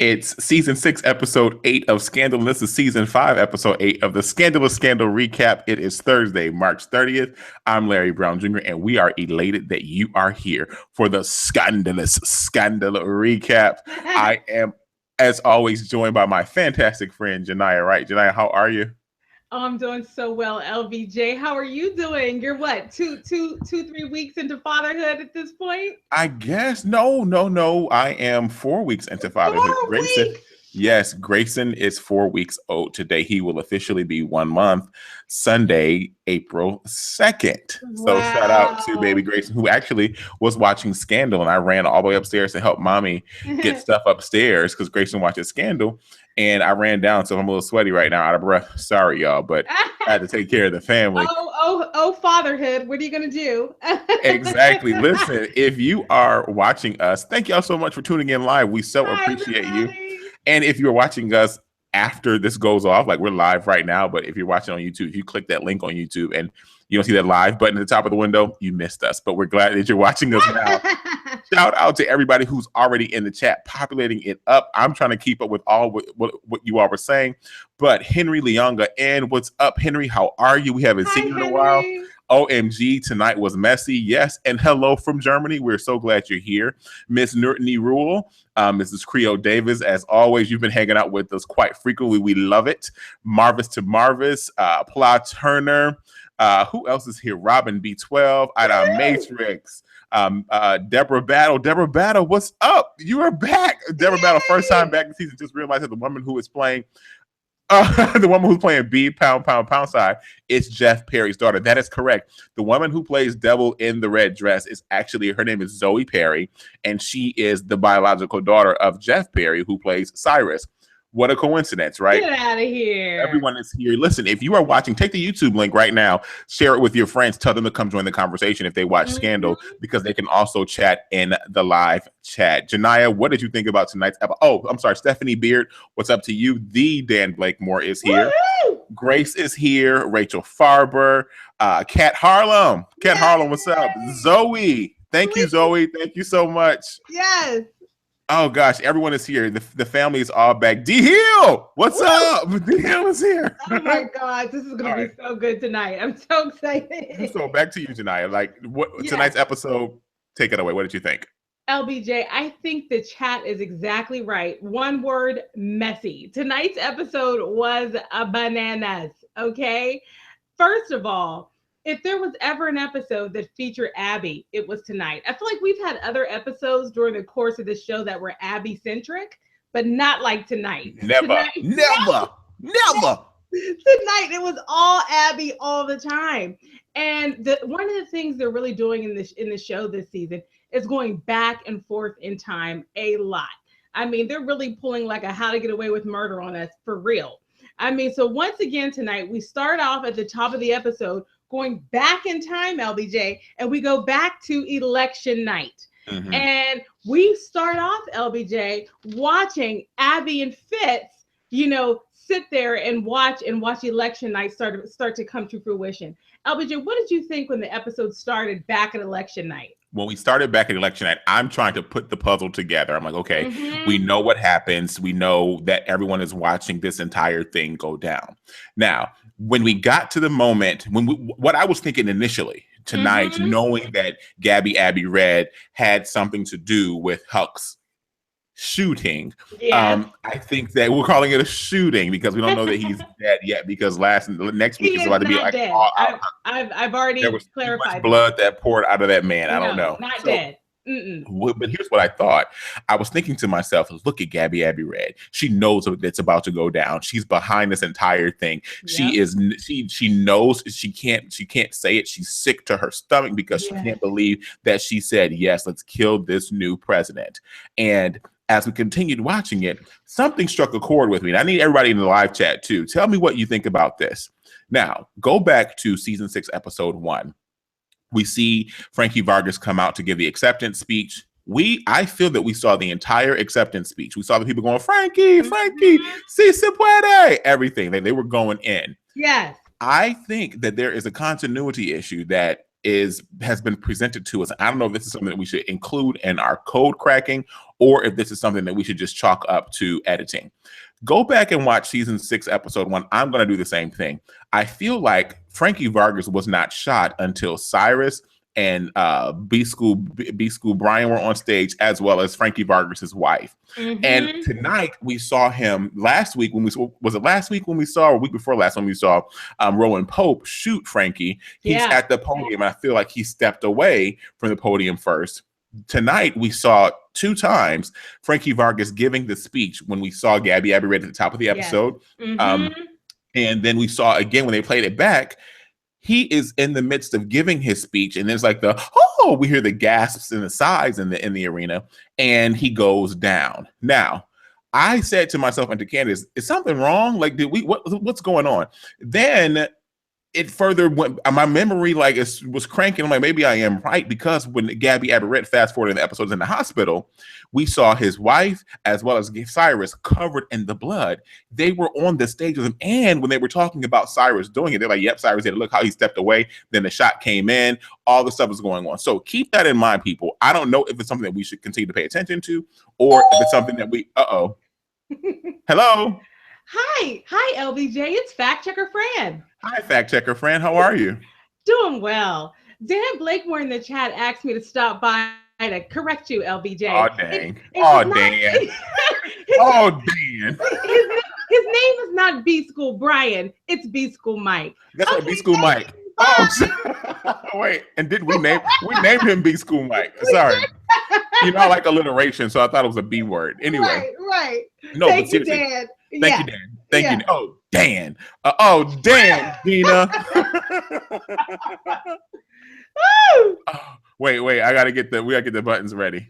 It's season 6, episode 8 of Scandal. This is season 5, episode 8 of the Scandalous Scandal recap. It is Thursday, March 30th. I'm Larry Brown Jr., and we are elated that you are here for the Scandalous Scandal recap. I am, as always, joined by my fantastic friend, Janiyah Wright. Janiyah, how are you? Oh, I'm doing so well, LBJ. How are you doing? You're what, 3 weeks into fatherhood at this point? I guess no. I am 4 weeks into fatherhood. 4 weeks. Yes, Grayson is 4 weeks old today. He will officially be 1 month Sunday, April 2nd. So shout out to baby Grayson, who actually was watching Scandal, and I ran all the way upstairs to help mommy get stuff upstairs because Grayson watches Scandal. And I ran down, so I'm a little sweaty right now, out of breath. Sorry, y'all, but I had to take care of the family. Oh, fatherhood. What are you going to do? Exactly. Listen, if you are watching us, thank y'all so much for tuning in live. We so appreciate you. And if you're watching us after this goes off, like we're live right now, but if you're watching on YouTube, if you click that link on YouTube and you don't see that live button at the top of the window, you missed us. But we're glad that you're watching us now. Shout out to everybody who's already in the chat, populating it up. I'm trying to keep up with all what you all were saying. But Henry Leonga, and what's up, Henry? How are you? We haven't seen you in a while. OMG, tonight was messy. Yes, and hello from Germany. We're so glad you're here. Miss Nurtney Rule, Mrs. Creo Davis, as always, you've been hanging out with us quite frequently. We love it. Marvis to Marvis, Pla Turner. Who else is here? Robin B12, Ida Matrix, Deborah Battle. Deborah Battle, what's up? You are back. Deborah Battle, first time back this season. Just realized that the woman who is playing the woman who's playing B pound side is Jeff Perry's daughter. That is correct. The woman who plays Devil in the red dress is actually, her name is Zoe Perry, and she is the biological daughter of Jeff Perry, who plays Cyrus. What a coincidence, right? Get out of here. Everyone is here. Listen, if you are watching, take the YouTube link right now, share it with your friends, tell them to come join the conversation if they watch Scandal, because they can also chat in the live chat. Janiyah, what did you think about tonight's episode? Oh, I'm sorry, Stephanie Beard, what's up to you? The Dan Blakemore is here. Woo-hoo! Grace is here. Rachel Farber, Kat Harlem. Kat Harlem, what's up? Zoe. Thank you, Zoe. Thank you so much. Yes. Oh gosh, everyone is here. The family is all back. D Hill, what's up? D Hill is here. Oh my God, this is gonna be so good tonight. I'm so excited. So back to you, Janiyah. Like tonight's episode, take it away. What did you think? LBJ, I think the chat is exactly right. One word, messy. Tonight's episode was a bananas. Okay. First of all, if there was ever an episode that featured Abby, it was tonight. I feel like we've had other episodes during the course of the show that were Abby-centric, but not like tonight. Never. Tonight, it was all Abby all the time. And one of the things they're really doing in the show this season is going back and forth in time a lot. I mean, they're really pulling like a How to Get Away with Murder on us for real. I mean, so once again tonight, we start off at the top of the episode going back in time, LBJ, and we go back to election night. Mm-hmm. And we start off, LBJ, watching Abby and Fitz, sit there and watch election night start to come to fruition. LBJ, what did you think when the episode started back at election night? When we started back at election night, I'm trying to put the puzzle together. I'm like, okay, we know what happens. We know that everyone is watching this entire thing go down. Now, when we got to the moment, what I was thinking initially tonight, knowing that Gabby Abby Red had something to do with Huck's shooting, I think that we're calling it a shooting because we don't know that he's dead yet, because next week is about to be like dead. I've already clarified. Too much blood that poured out of that man. I don't know. Not dead. But here's what I thought. I was thinking to myself, look at Gabby Abby Red. She knows it's about to go down. She's behind this entire thing. Yep. She knows she can't say it. She's sick to her stomach because she can't believe that she said, yes, let's kill this new president. And as we continued watching it, something struck a chord with me. And I need everybody in the live chat too. Tell me what you think about this. Now, go back to season 6, episode 1. We see Frankie Vargas come out to give the acceptance speech. I feel that we saw the entire acceptance speech. We saw the people going, Frankie, si se puede, everything. They were going in. Yes. I think that there is a continuity issue that has been presented to us. I don't know if this is something that we should include in our code cracking or if this is something that we should just chalk up to editing. Go back and watch season 6, episode 1. I'm going to do the same thing. I feel like Frankie Vargas was not shot until Cyrus and B School Brian were on stage, as well as Frankie Vargas's wife. Mm-hmm. And tonight we saw him. Last week when we saw, or week before last when we saw Rowan Pope shoot Frankie. He's at the podium, and I feel like he stepped away from the podium first. Tonight we saw 2 times Frankie Vargas giving the speech when we saw Gabby Abbey Red at the top of the episode. And then we saw again when they played it back, he is in the midst of giving his speech, and there's like we hear the gasps and the sighs in the arena, and he goes down. Now, I said to myself and to Candace, is something wrong? Like, what's going on? Then it further went, my memory was cranking. I'm like, maybe I am right, because when Gabby Aberrett fast forward in the episodes in the hospital, we saw his wife as well as Cyrus covered in the blood. They were on the stage with him, and when they were talking about Cyrus doing it, they're like, yep, Cyrus did it. Look how he stepped away. Then the shot came in. All the stuff was going on. So keep that in mind, people. I don't know if it's something that we should continue to pay attention to, or if it's something that we, hello. Hi, LBJ. It's Fact Checker Fran. Hi, Fact Checker Fran. How are you? Doing well. Dan Blakemore in the chat asked me to stop by to correct you, LBJ. Oh, dang. Dan. Dan. His name is not B School Brian. It's B School Mike. That's what B School Mike. Oh, wait. And did we named him B School Mike? Sorry. I like alliteration, so I thought it was a B word. Anyway. Right. No, Thank but seriously. You, Dan. Thank you, Dan. Thank you. Oh, Dan. Dan, Dina. Wait. We gotta get the buttons ready.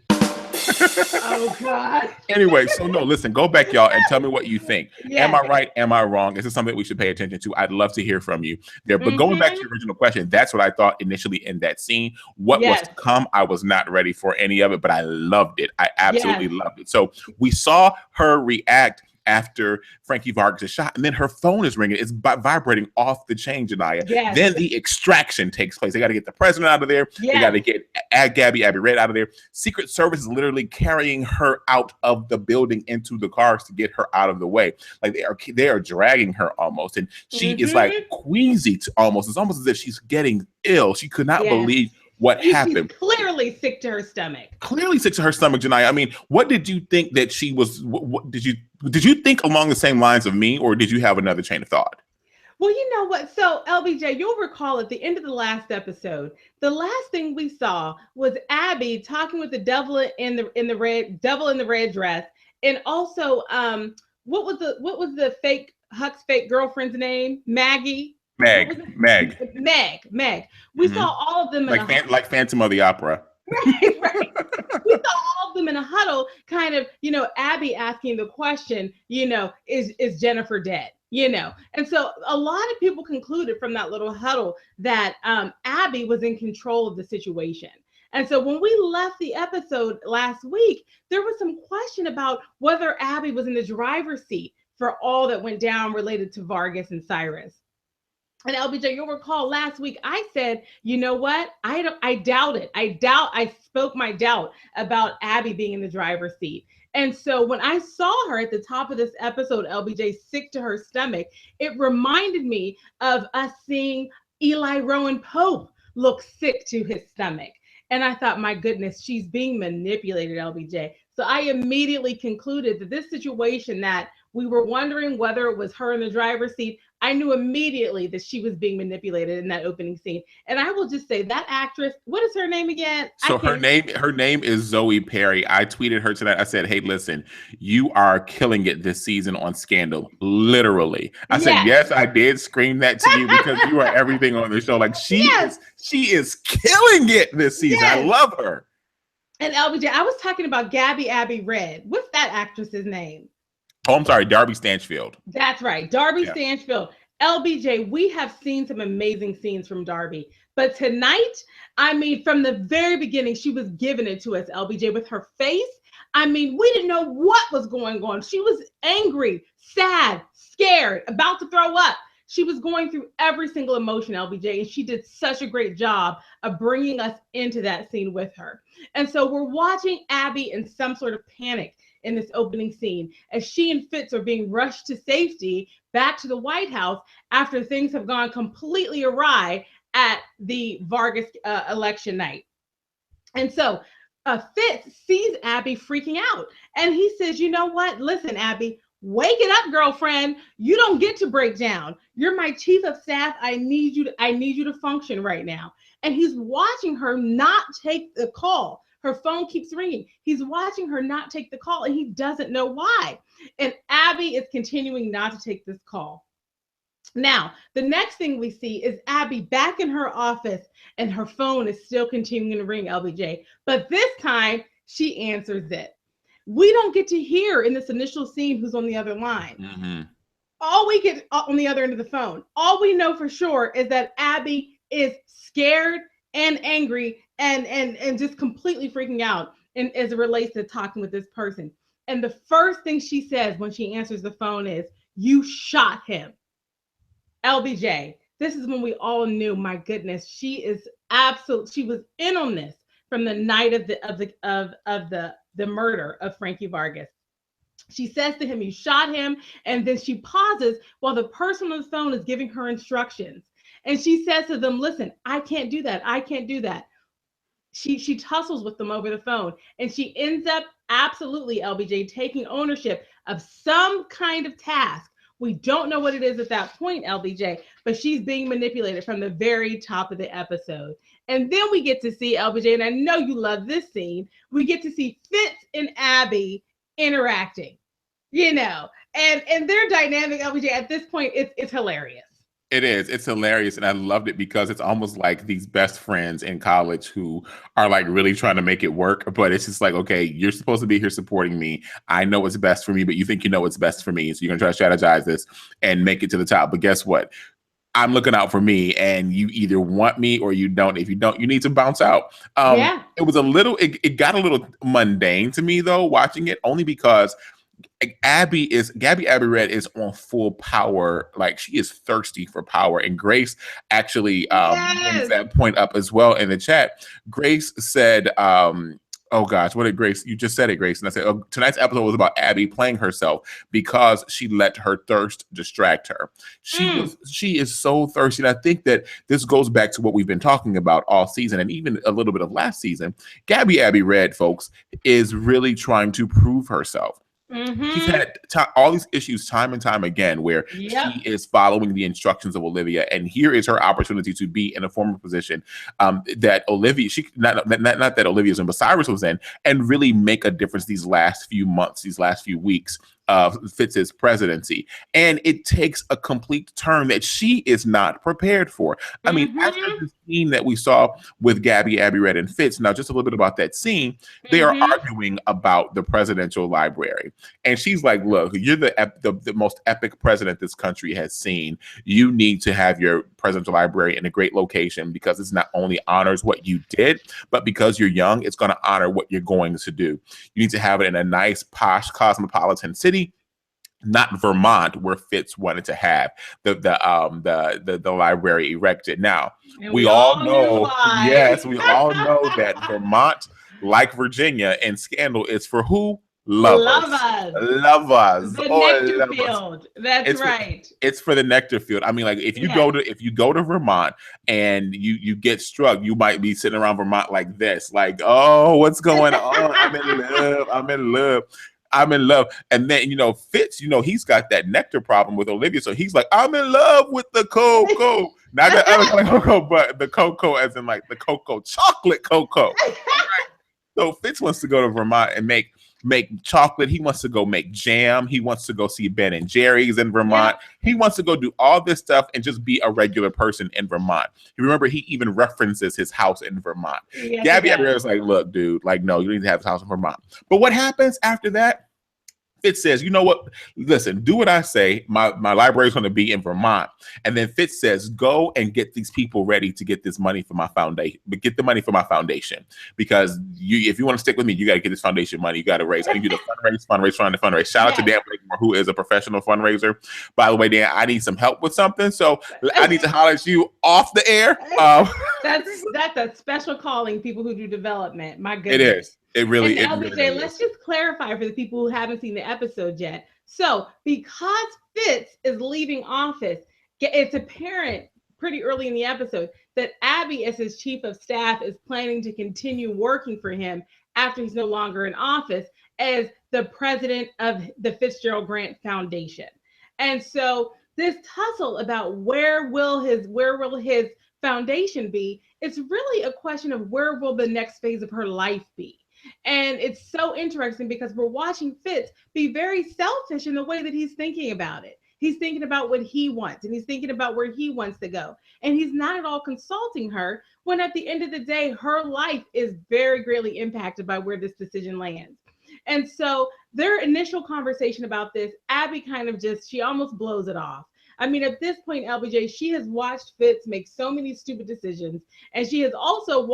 Oh God. Anyway, so no, listen, go back, y'all, and tell me what you think. Yes. Am I right? Am I wrong? Is this something we should pay attention to? I'd love to hear from you there. But going back to your original question, that's what I thought initially in that scene. What was to come, I was not ready for any of it, but I loved it. I absolutely loved it. So we saw her react after Frankie Vargas is shot, and then her phone is ringing. It's vibrating off the chain, Janiyah. Yes. Then the extraction takes place. They got to get the president out of there. Yes. They got to get Gabby Abbey Red out of there. Secret Service is literally carrying her out of the building into the cars to get her out of the way. Like they are dragging her almost, and she is like queasy almost. It's almost as if she's getting ill. She could not believe what happened. She's clearly sick to her stomach. Janiyah. I mean, what did you think that she was? What did you think along the same lines of me, or did you have another chain of thought? Well, you know what? So, LBJ, you'll recall at the end of the last episode, the last thing we saw was Abby talking with the devil in the red dress, and also, what was the Huck's fake girlfriend's name? Maggie. Meg. We saw all of them like Phantom of the Opera. Right. We saw all of them in a huddle, kind of, Abby asking the question, is Jennifer dead? And so a lot of people concluded from that little huddle that Abby was in control of the situation. And so when we left the episode last week, there was some question about whether Abby was in the driver's seat for all that went down related to Vargas and Cyrus. And LBJ, you'll recall last week I said, you know what? I doubt it. I spoke my doubt about Abby being in the driver's seat. And so when I saw her at the top of this episode, LBJ, sick to her stomach, it reminded me of us seeing Eli Rowan Pope look sick to his stomach. And I thought, my goodness, she's being manipulated, LBJ. So I immediately concluded that this situation that we were wondering whether it was her in the driver's seat, I knew immediately that she was being manipulated in that opening scene. And I will just say that actress, what is her name again? So her name is Zoe Perry. I tweeted her tonight. I said, hey, listen, you are killing it this season on Scandal. Literally. I said, yes, I did scream that to you because you are everything on the show. Like she is killing it this season. Yes. I love her. And LBJ, I was talking about Gabby Abbey Red. What's that actress's name? Oh, I'm sorry, Darby Stanchfield. That's right, Darby Stanchfield. LBJ, we have seen some amazing scenes from Darby, but tonight, I mean, from the very beginning, she was giving it to us, LBJ, with her face. I mean, we didn't know what was going on. She was angry, sad, scared, about to throw up. She was going through every single emotion, LBJ, and she did such a great job of bringing us into that scene with her. And so we're watching Abby in some sort of panic in this opening scene as she and Fitz are being rushed to safety back to the White House after things have gone completely awry at the Vargas election night. And so Fitz sees Abby freaking out, and he says, "You know what? Listen, Abby, wake it up, girlfriend. You don't get to break down. You're my chief of staff. I need you to function right now." And he's watching her not take the call. Her phone keeps ringing. He's watching her not take the call, and he doesn't know why. And Abby is continuing not to take this call. Now, the next thing we see is Abby back in her office, and her phone is still continuing to ring, LBJ. But this time, she answers it. We don't get to hear in this initial scene who's on the other line. Mm-hmm. All we get on the other end of the phone, all we know for sure is that Abby is scared and angry and just completely freaking out as it relates to talking with this person. And the first thing she says when she answers the phone is, "You shot him." LBJ, this is when we all knew, my goodness, she is she was in on this from the night of the murder of Frankie Vargas. She says to him, "You shot him," and then she pauses while the person on the phone is giving her instructions. And she says to them, "Listen, I can't do that. I can't do that." She tussles with them over the phone, and she ends up absolutely, LBJ, taking ownership of some kind of task. We don't know what it is at that point, LBJ, but she's being manipulated from the very top of the episode. And then we get to see, LBJ, and I know you love this scene, we get to see Fitz and Abby interacting, and their dynamic, LBJ, at this point, it's hilarious. It is. It's hilarious. And I loved it because it's almost like these best friends in college who are like really trying to make it work. But it's just like, okay, you're supposed to be here supporting me. I know what's best for me, but you think you know what's best for me. So you're going to try to strategize this and make it to the top. But guess what? I'm looking out for me, and you either want me or you don't. If you don't, you need to bounce out. It was it got a little mundane to me though, watching it, only because Gabby Abbey Red is on full power. Like, she is thirsty for power. And Grace actually brings that point up as well in the chat. Grace said, oh gosh, what did Grace? You just said it, Grace. And I said, oh, tonight's episode was about Abby playing herself because she let her thirst distract her. She is so thirsty. And I think that this goes back to what we've been talking about all season, and even a little bit of last season. Gabby Abbey Red, folks, is really trying to prove herself. Mm-hmm. She's had all these issues time and time again where she is following the instructions of Olivia, and here is her opportunity to be in a former position that Olivia, not that Olivia's in, but Cyrus was in, and really make a difference these last few months, these last few weeks of Fitz's presidency. And it takes a complete turn that she is not prepared for. I mean, after the scene that we saw with Gabby Abbey Red and Fitz, now just a little bit about that scene, they are arguing about the presidential library. And she's like, look, you're the most epic president this country has seen. You need to have your presidential library in a great location because it's not only honors what you did, but because you're young, it's going to honor what you're going to do. You need to have it in a nice, posh, cosmopolitan city, not Vermont, where Fitz wanted to have the library erected. Now, we all know, we all know that Vermont, like Virginia and Scandal, is for who? Lovers. The nectar field. That's right. It's for the nectar field. I mean, like, if you go to Vermont and you get struck, you might be sitting around Vermont like this, like, oh, what's going on? I'm in love. And then, Fitz, he's got that nectar problem with Olivia. So he's like, I'm in love with the cocoa. Not the other kind of cocoa, but the cocoa as in like the cocoa, chocolate cocoa. So Fitz wants to go to Vermont and make chocolate. He wants to go make jam. He wants to go see Ben and Jerry's in Vermont. He wants to go do all this stuff and just be a regular person in Vermont. You remember, he even references his house in Vermont. Gabby was like, look, dude, like, no, you need to have a house in Vermont. But what happens after that? Fitz says, you know what? Listen, do what I say. My library is going to be in Vermont. And then Fitz says, go and get these people ready to get this money for my foundation. But get the money for my foundation. Because if you want to stick with me, you got to get this foundation money. You got to raise. I need you to fundraise. Shout out to Dan Blakemore, who is a professional fundraiser. By the way, Dan, I need some help with something. So I need to holler at you off the air. That's a special calling, people who do development. My goodness. It is. It really is. LBJ, let's just clarify for the people who haven't seen the episode yet. So because Fitz is leaving office, it's apparent pretty early in the episode that Abby, as his chief of staff, is planning to continue working for him after he's no longer in office as the president of the Fitzgerald Grant Foundation. And so this tussle about where will his foundation be, it's really a question of where will the next phase of her life be. And it's so interesting because we're watching Fitz be very selfish in the way that he's thinking about it. He's thinking about what he wants and he's thinking about where he wants to go. And he's not at all consulting her when at the end of the day, her life is very greatly impacted by where this decision lands. And so their initial conversation about this, Abby kind of she almost blows it off. I mean, at this point, LBJ, she has watched Fitz make so many stupid decisions. And she has also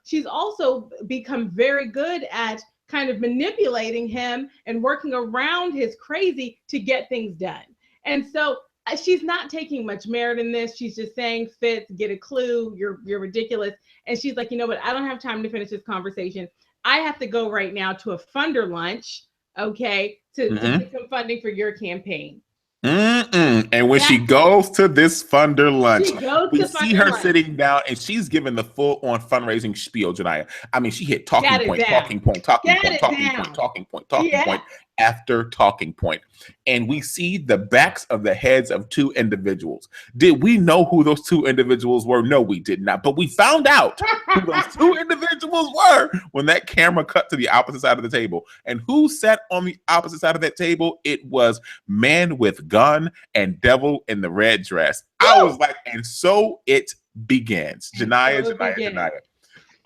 she's also become very good at kind of manipulating him and working around his crazy to get things done. And so she's not taking much merit in this. She's just saying, Fitz, get a clue. You're ridiculous. And she's like, you know what? I don't have time to finish this conversation. I have to go right now to a funder lunch, okay, to get some funding for your campaign. And when she goes to this funder lunch, we see her sitting down and she's giving the full-on fundraising spiel, Janiyah. I mean, she hit talking point after talking point. And we see the backs of the heads of two individuals. Did we know who those two individuals were? No, we did not. But we found out who those two individuals were when that camera cut to the opposite side of the table. And who sat on the opposite side of that table? It was Man with Gun and Devil in the Red Dress. Woo! I was like, and so it begins. Janiyah.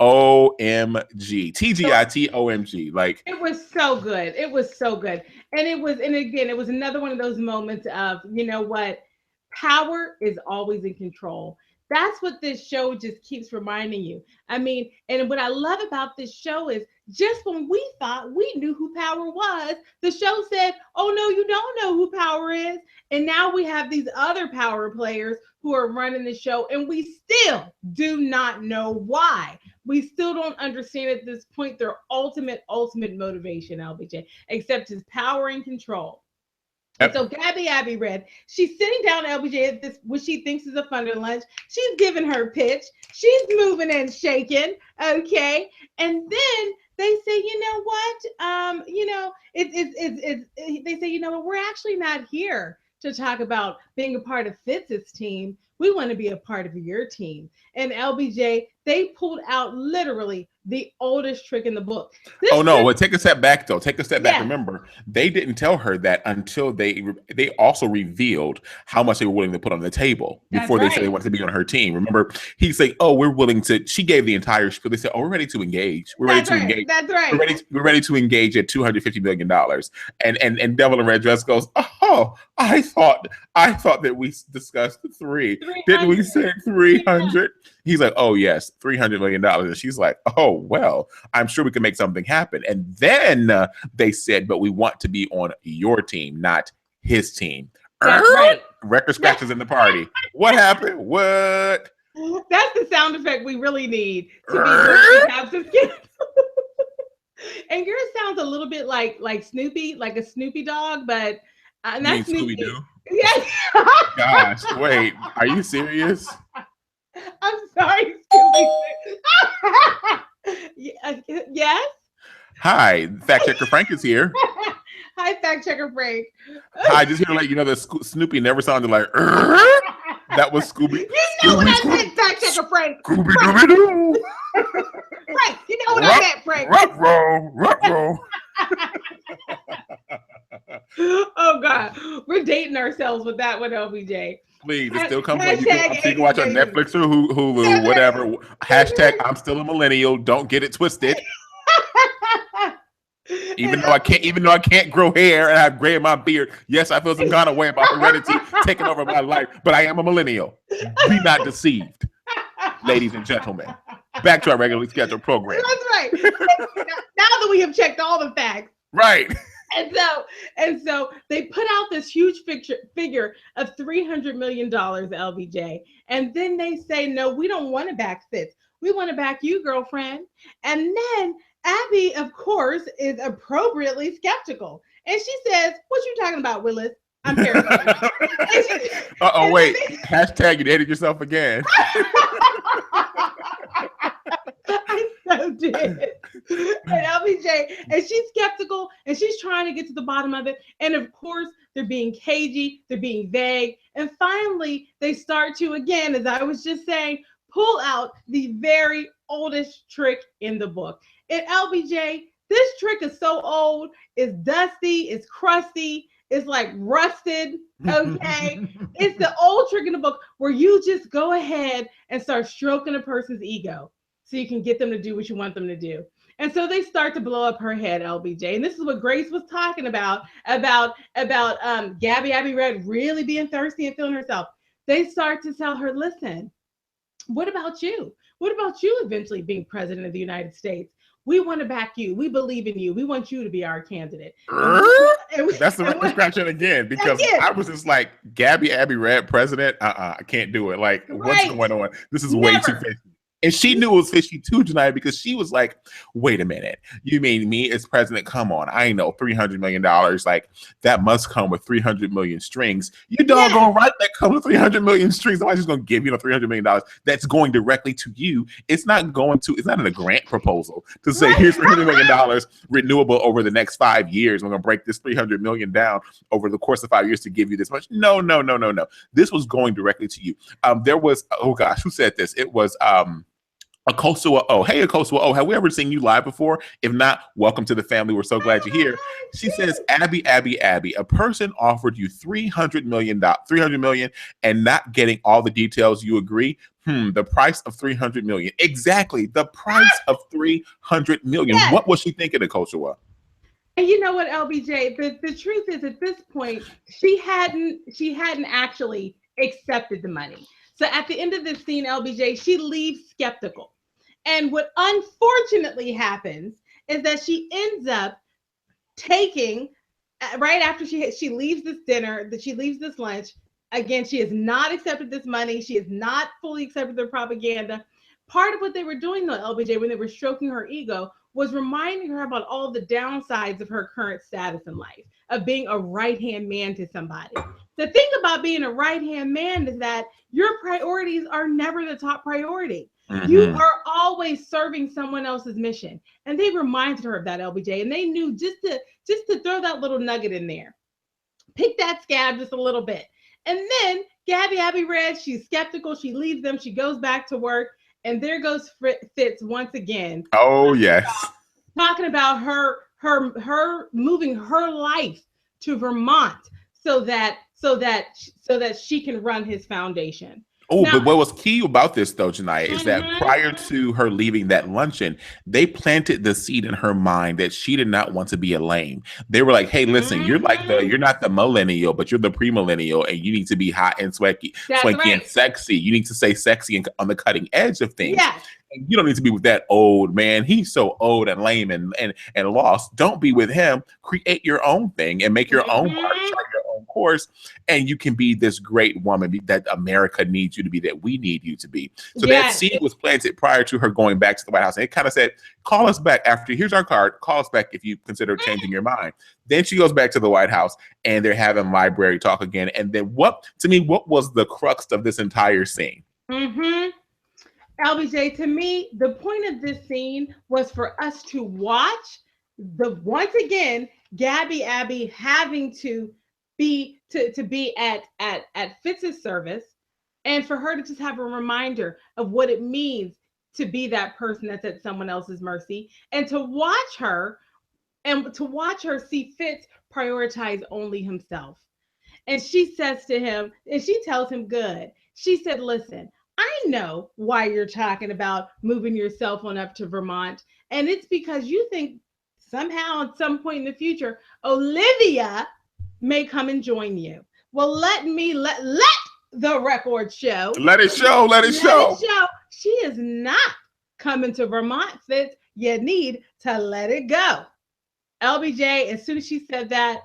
OMG. TGIT OMG. Like, it was so good. It was so good. And again, it was another one of those moments of, you know what? Power is always in control. That's what this show just keeps reminding you. I mean, and what I love about this show is just when we thought we knew who Power was, the show said, oh, no, you don't know who Power is. And now we have these other power players who are running the show, and we still do not know why. We still don't understand at this point their ultimate motivation, LBJ, except his power and control. Yep. And so Abby Red, she's sitting down, LBJ, at this, what she thinks is a funder lunch. She's giving her pitch. She's moving and shaking, okay? And then they say, you know what? They say, you know what? We're actually not here to talk about being a part of Fitz's team. We want to be a part of your team. And LBJ, they pulled out literally the oldest trick in the book. Well, take a step back, though. Take a step back. Remember, they didn't tell her that until they also revealed how much they were willing to put on the table before they said they wanted to be on her team. Remember, he's like, oh, we're willing to. She gave the entire spiel. They said, oh, we're ready to engage. We're ready to engage. That's right. We're ready to engage at $250 million. And Devil in Red Dress goes, oh, I thought that we discussed 3. Didn't we say 300? He's like, oh, yes, $300 million. And she's like, oh, well, I'm sure we can make something happen. And then they said, but we want to be on your team, not his team. That's right. Record scratches in the party. What happened? What? That's the sound effect we really need to be have some kids. And yours sounds a little bit like Snoopy, like a Snoopy dog, but not Snoopy. Scooby-Doo? Yes. Gosh, wait, are you serious? I'm sorry, Scooby. Yes. Hi, Fact Checker Frank is here. Hi, Fact Checker Frank. Hi, just here to let you know that Snoopy never sounded like that was Scooby. You know what I meant, Fact Checker Frank. Scooby-Dooby-Doo. Frank, you know what I meant, Frank. Ruh-roh. Oh God, we're dating ourselves with that one, LBJ. Please, it still comes on. You can watch on Netflix or Hulu, whatever. Hashtag I'm still a millennial. Don't get it twisted. even though I can't grow hair and I have gray in my beard, yes, I feel some kind of way about heredity taking over my life, but I am a millennial. Be not deceived, ladies and gentlemen. Back to our regularly scheduled program. That's right. Now that we have checked all the facts. Right. And so they put out this huge figure of $300 million, LBJ. And then they say, no, we don't want to back Fitz. We want to back you, girlfriend. And then Abby, of course, is appropriately skeptical. And she says, what you talking about, Willis? I'm paraphrasing. Wait. Hashtag you dated yourself again. I so did. And LBJ, and she's skeptical and she's trying to get to the bottom of it. And of course, they're being cagey, they're being vague. And finally, they start to, again, as I was just saying, pull out the very oldest trick in the book. And LBJ, this trick is so old, it's dusty, it's crusty, it's like rusted, okay? It's the old trick in the book where you just go ahead and start stroking a person's ego so you can get them to do what you want them to do. And so they start to blow up her head, LBJ. And this is what Grace was talking about Gabby Red really being thirsty and feeling herself. They start to tell her, listen, what about you? What about you eventually being president of the United States? We want to back you. We believe in you. We want you to be our candidate. That's the record scratching again, because I was just like, Abby Red president? I can't do it. Like, what's going on? This is way too fishy. And she knew it was fishy too tonight, because she was like, wait a minute. You mean me as president? Come on. I know $300 million. Like, that must come with 300 million strings. You doggone right that comes with 300 million strings. Nobody's just going to give you $300 million that's going directly to you. It's not in a grant proposal to say, here's $300 million renewable over the next 5 years. We're going to break this 300 million down over the course of 5 years to give you this much. No. This was going directly to you. There was, oh gosh, who said this? It was, Akosua O. Hey, Akosua O. Have we ever seen you live before? If not, welcome to the family. We're so glad you're here. She says, Abby, a person offered you $300 million and not getting all the details. You agree? The price of $300 million. Exactly. The price of $300 million. Yes. What was she thinking, Akosua? And you know what, LBJ? The truth is, at this point, she hadn't actually accepted the money. So at the end of this scene, LBJ, she leaves skeptical. And what unfortunately happens is that she ends up taking, right after she leaves this dinner, that she leaves this lunch, again, she has not accepted this money. She has not fully accepted their propaganda. Part of what they were doing, though, LBJ, when they were stroking her ego, was reminding her about all the downsides of her current status in life, of being a right-hand man to somebody. The thing about being a right-hand man is that your priorities are never the top priority. Mm-hmm. You are always serving someone else's mission. And they reminded her of that, LBJ. And they knew just to throw that little nugget in there. Pick that scab just a little bit. And then Abby Red, she's skeptical. She leaves them. She goes back to work. And there goes Fitz once again. Oh, yes. Talking about her moving her life to Vermont so that she can run his foundation. Oh, but what was key about this, though, Janiyah, is that prior to her leaving that luncheon, they planted the seed in her mind that she did not want to be a lame. They were like, hey, listen, you're not the millennial, but you're the pre-millennial, and you need to be hot and swanky and sexy. You need to stay sexy and on the cutting edge of things. Yes. And you don't need to be with that old man. He's so old and lame and lost. Don't be with him. Create your own thing and make your own mark, chart your own course, and you can be this great woman that America needs you to be, that we need you to be. So that seed was planted prior to her going back to the White House. And it kind of said, call us back after, here's our card, call us back if you consider changing your mind. Then she goes back to the White House and they're having library talk again. And then what was the crux of this entire scene? LBJ, to me, the point of this scene was for us to watch once again, Abby having to be at Fitz's service, and for her to just have a reminder of what it means to be that person that's at someone else's mercy, and to watch her see Fitz prioritize only himself. And she says to him, and she tells him, good. She said, listen, I know why you're talking about moving your cell phone up to Vermont. And it's because you think somehow at some point in the future, Olivia may come and join you. Well, let the record show. Let it show. Let it show. She is not coming to Vermont, Fitz. You need to let it go. LBJ, as soon as she said that,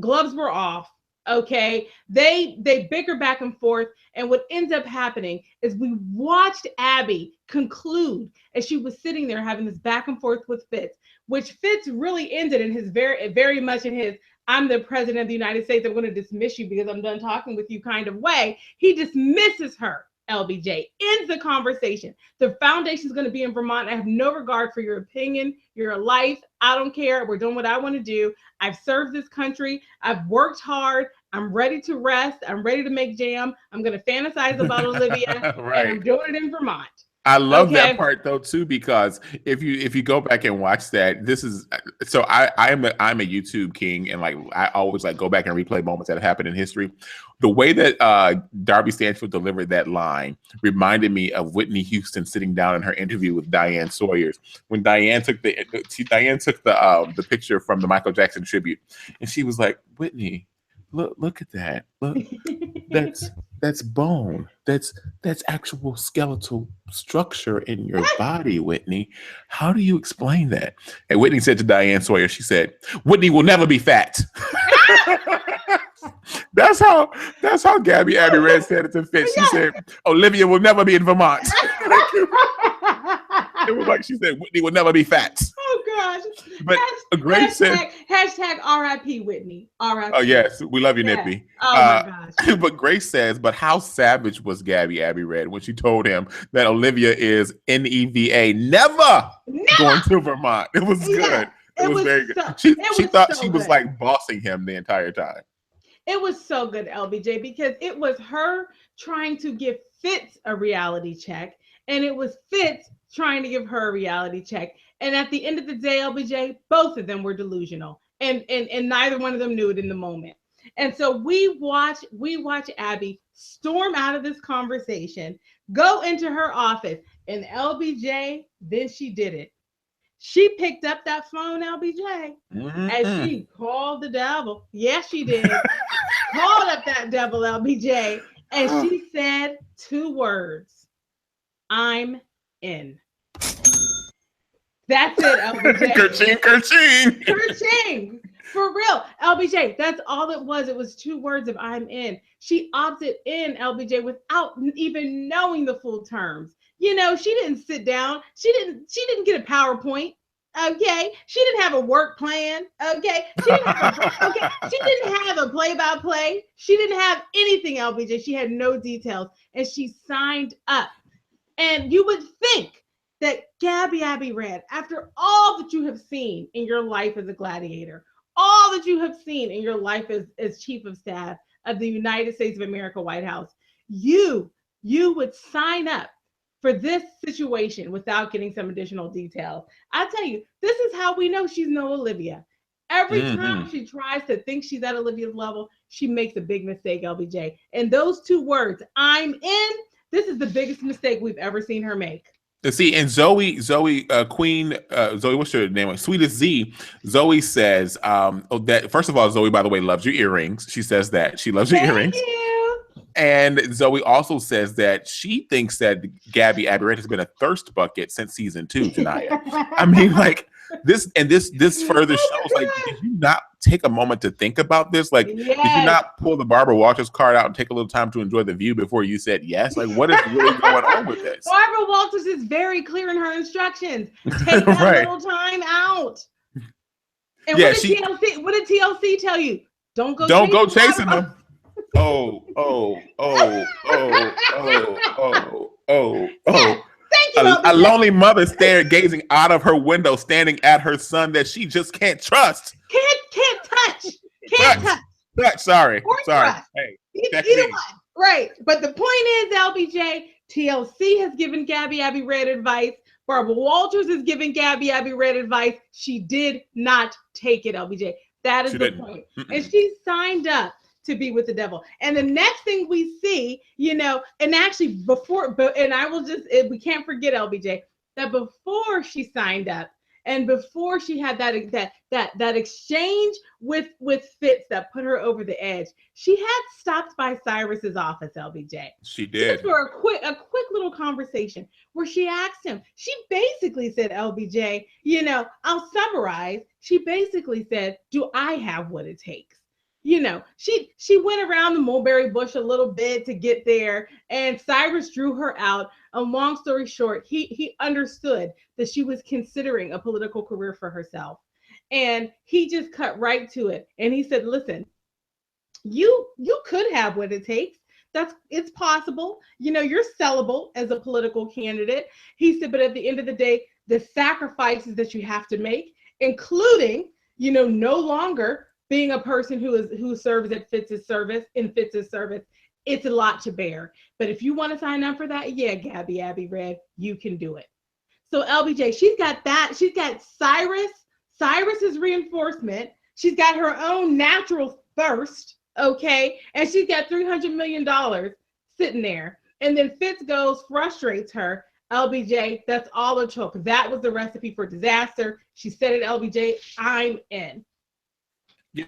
gloves were off. Okay, they bicker back and forth, and what ends up happening is we watched Abby conclude as she was sitting there having this back and forth with Fitz, which Fitz really ended in his very much in his "I'm the president of the United States, I'm going to dismiss you because I'm done talking with you" kind of way. He dismisses her. LBJ ends the conversation. The foundation is going to be in Vermont. I have no regard for your opinion, your life. I don't care. We're doing what I want to do. I've served this country. I've worked hard. I'm ready to rest. I'm ready to make jam. I'm going to fantasize about Olivia, right. And I'm doing it in Vermont. I love that part though too, because if you go back and watch that, this is so I'm a YouTube king, and like I always like go back and replay moments that happened in history. The way that Darby Stanfield delivered that line reminded me of Whitney Houston sitting down in her interview with Diane Sawyers when Diane took the picture from the Michael Jackson tribute, and she was like, "Whitney, look at that. Look, that's bone. That's actual skeletal structure in your body, Whitney. How do you explain that?" And Whitney said to Diane Sawyer, she said, "Whitney will never be fat." That's how Gabby Abbey Red said it to Fitz. She said, "Olivia will never be in Vermont." It was like she said, "Whitney will never be fat." Oh gosh! But Grace said, hashtag R.I.P. Whitney. R.I.P. Oh yes, we love you, Nippy. Oh my gosh! But Grace says, "But how savage was Gabby Abbey Red when she told him that Olivia is NEVA, never going to Vermont?" It was good. It was very good. She thought she was like bossing him the entire time. It was so good, LBJ, because it was her trying to give Fitz a reality check, and it was Fitz trying to give her a reality check. And at the end of the day, LBJ, both of them were delusional, and neither one of them knew it in the moment. And so we watch Abby storm out of this conversation, go into her office, and LBJ, then she did it. She picked up that phone, LBJ, and she called the devil. Yes, she did. Called up that devil, LBJ, and she said 2 words: "I'm in." That's it, LBJ. Kerching, kerching. Kerching. For real, LBJ, that's all it was. It was 2 words of "I'm in." She opted in, LBJ, without even knowing the full terms. You know, she didn't sit down. She didn't get a PowerPoint. Okay, she didn't have a work plan. Okay, she didn't have a play-by-play. She didn't have anything, LBJ. She had no details, and she signed up. And you would think that Gabby Abbey Red, after all that you have seen in your life as a gladiator, all that you have seen in your life as chief of staff of the United States of America White House, you would sign up for this situation without getting some additional details. I tell you, this is how we know she's no Olivia. Every time she tries to think she's at Olivia's level, she makes a big mistake, LBJ. And those 2 words, "I'm in," this is the biggest mistake we've ever seen her make. See, and Zoe, Queen, Zoe, what's your name? Sweetest Z. Zoe says, that first of all, Zoe, by the way, loves your earrings. She says that she loves your earrings. You. And Zoe also says that she thinks that Gabby Abbey Red has been a thirst bucket since season 2, Janaya. I mean, like this further shows, like, did you not take a moment to think about this? Like, did you not pull the Barbara Walters card out and take a little time to enjoy the view before you said yes? Like, what is really going on with this? Barbara Walters is very clear in her instructions. Take that little time out. And what did TLC tell you? Don't go chasing them. Oh. Thank you, a lonely mother gazing out of her window, standing at her son that she just can't trust. Can't touch. Sorry. Hey, either one. Right. But the point is, LBJ, TLC has given Gabby Abbey Red advice. Barbara Walters is giving Gabby Abbey Red advice. She did not take it, LBJ. That is the point. And she signed up to be with the devil. And the next thing we see, you know, and actually we can't forget, LBJ, that before she signed up, And before she had that exchange with Fitz that put her over the edge, she had stopped by Cyrus's office, LBJ. She Just did. for a quick little conversation where she asked him. She basically said, LBJ, I'll summarize. She basically said, "Do I have what it takes?" She went around the mulberry bush a little bit to get there, and Cyrus drew her out. And long story short, he understood that she was considering a political career for herself, and he just cut right to it. And he said, "Listen, you could have what it takes. It's possible. You're sellable as a political candidate." He said, "But at the end of the day, the sacrifices that you have to make, including, no longer being a person who serves at Fitz's service, it's a lot to bear. But if you want to sign up for that, yeah, Gabby Abby Red, you can do it." So LBJ, she's got that. She's got Cyrus's reinforcement. She's got her own natural thirst, okay? And she's got $300 million sitting there. And then Fitz goes, frustrates her. LBJ, that's all it took. That was the recipe for disaster. She said it, LBJ, I'm in.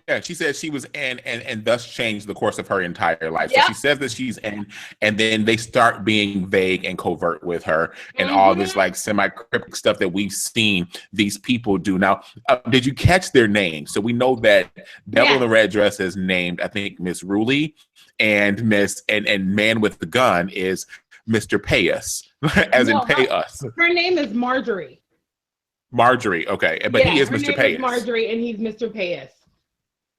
Yeah, she said she was in and thus changed the course of her entire life. Yep. So she says that she's in, and then they start being vague and covert with her and all this Mm-hmm. like semi-cryptic stuff that we've seen these people do. Now, did you catch their names? So we know that Devil in the Red Dress is named, I think, Miss Ruley, and and Man with the Gun is Mr. Pay Us, as in pay us. Her name is Marjorie. Marjorie, okay, but he is her Mr. name Pay is Us. Marjorie, and he's Mr. Payas.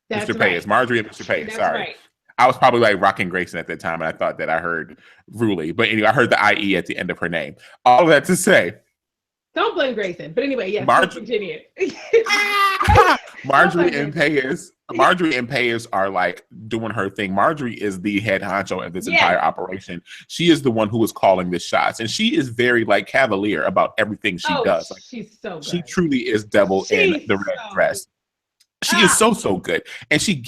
That's Mr. right. Payas, Marjorie and Mr. Payas. That's Sorry. right. I was probably like Rockin' Grayson at that time, and I thought that I heard Ruley. But anyway, I heard the IE at the end of her name. All of that to say, don't blame Grayson. But anyway, yes, continue. Marjorie and Payas are like doing her thing. Marjorie is the head honcho of this entire operation. She is the one who is calling the shots, and she is very like cavalier about everything she does. Like, she's so good. She truly is Devil in the Red Dress. She is so good. And she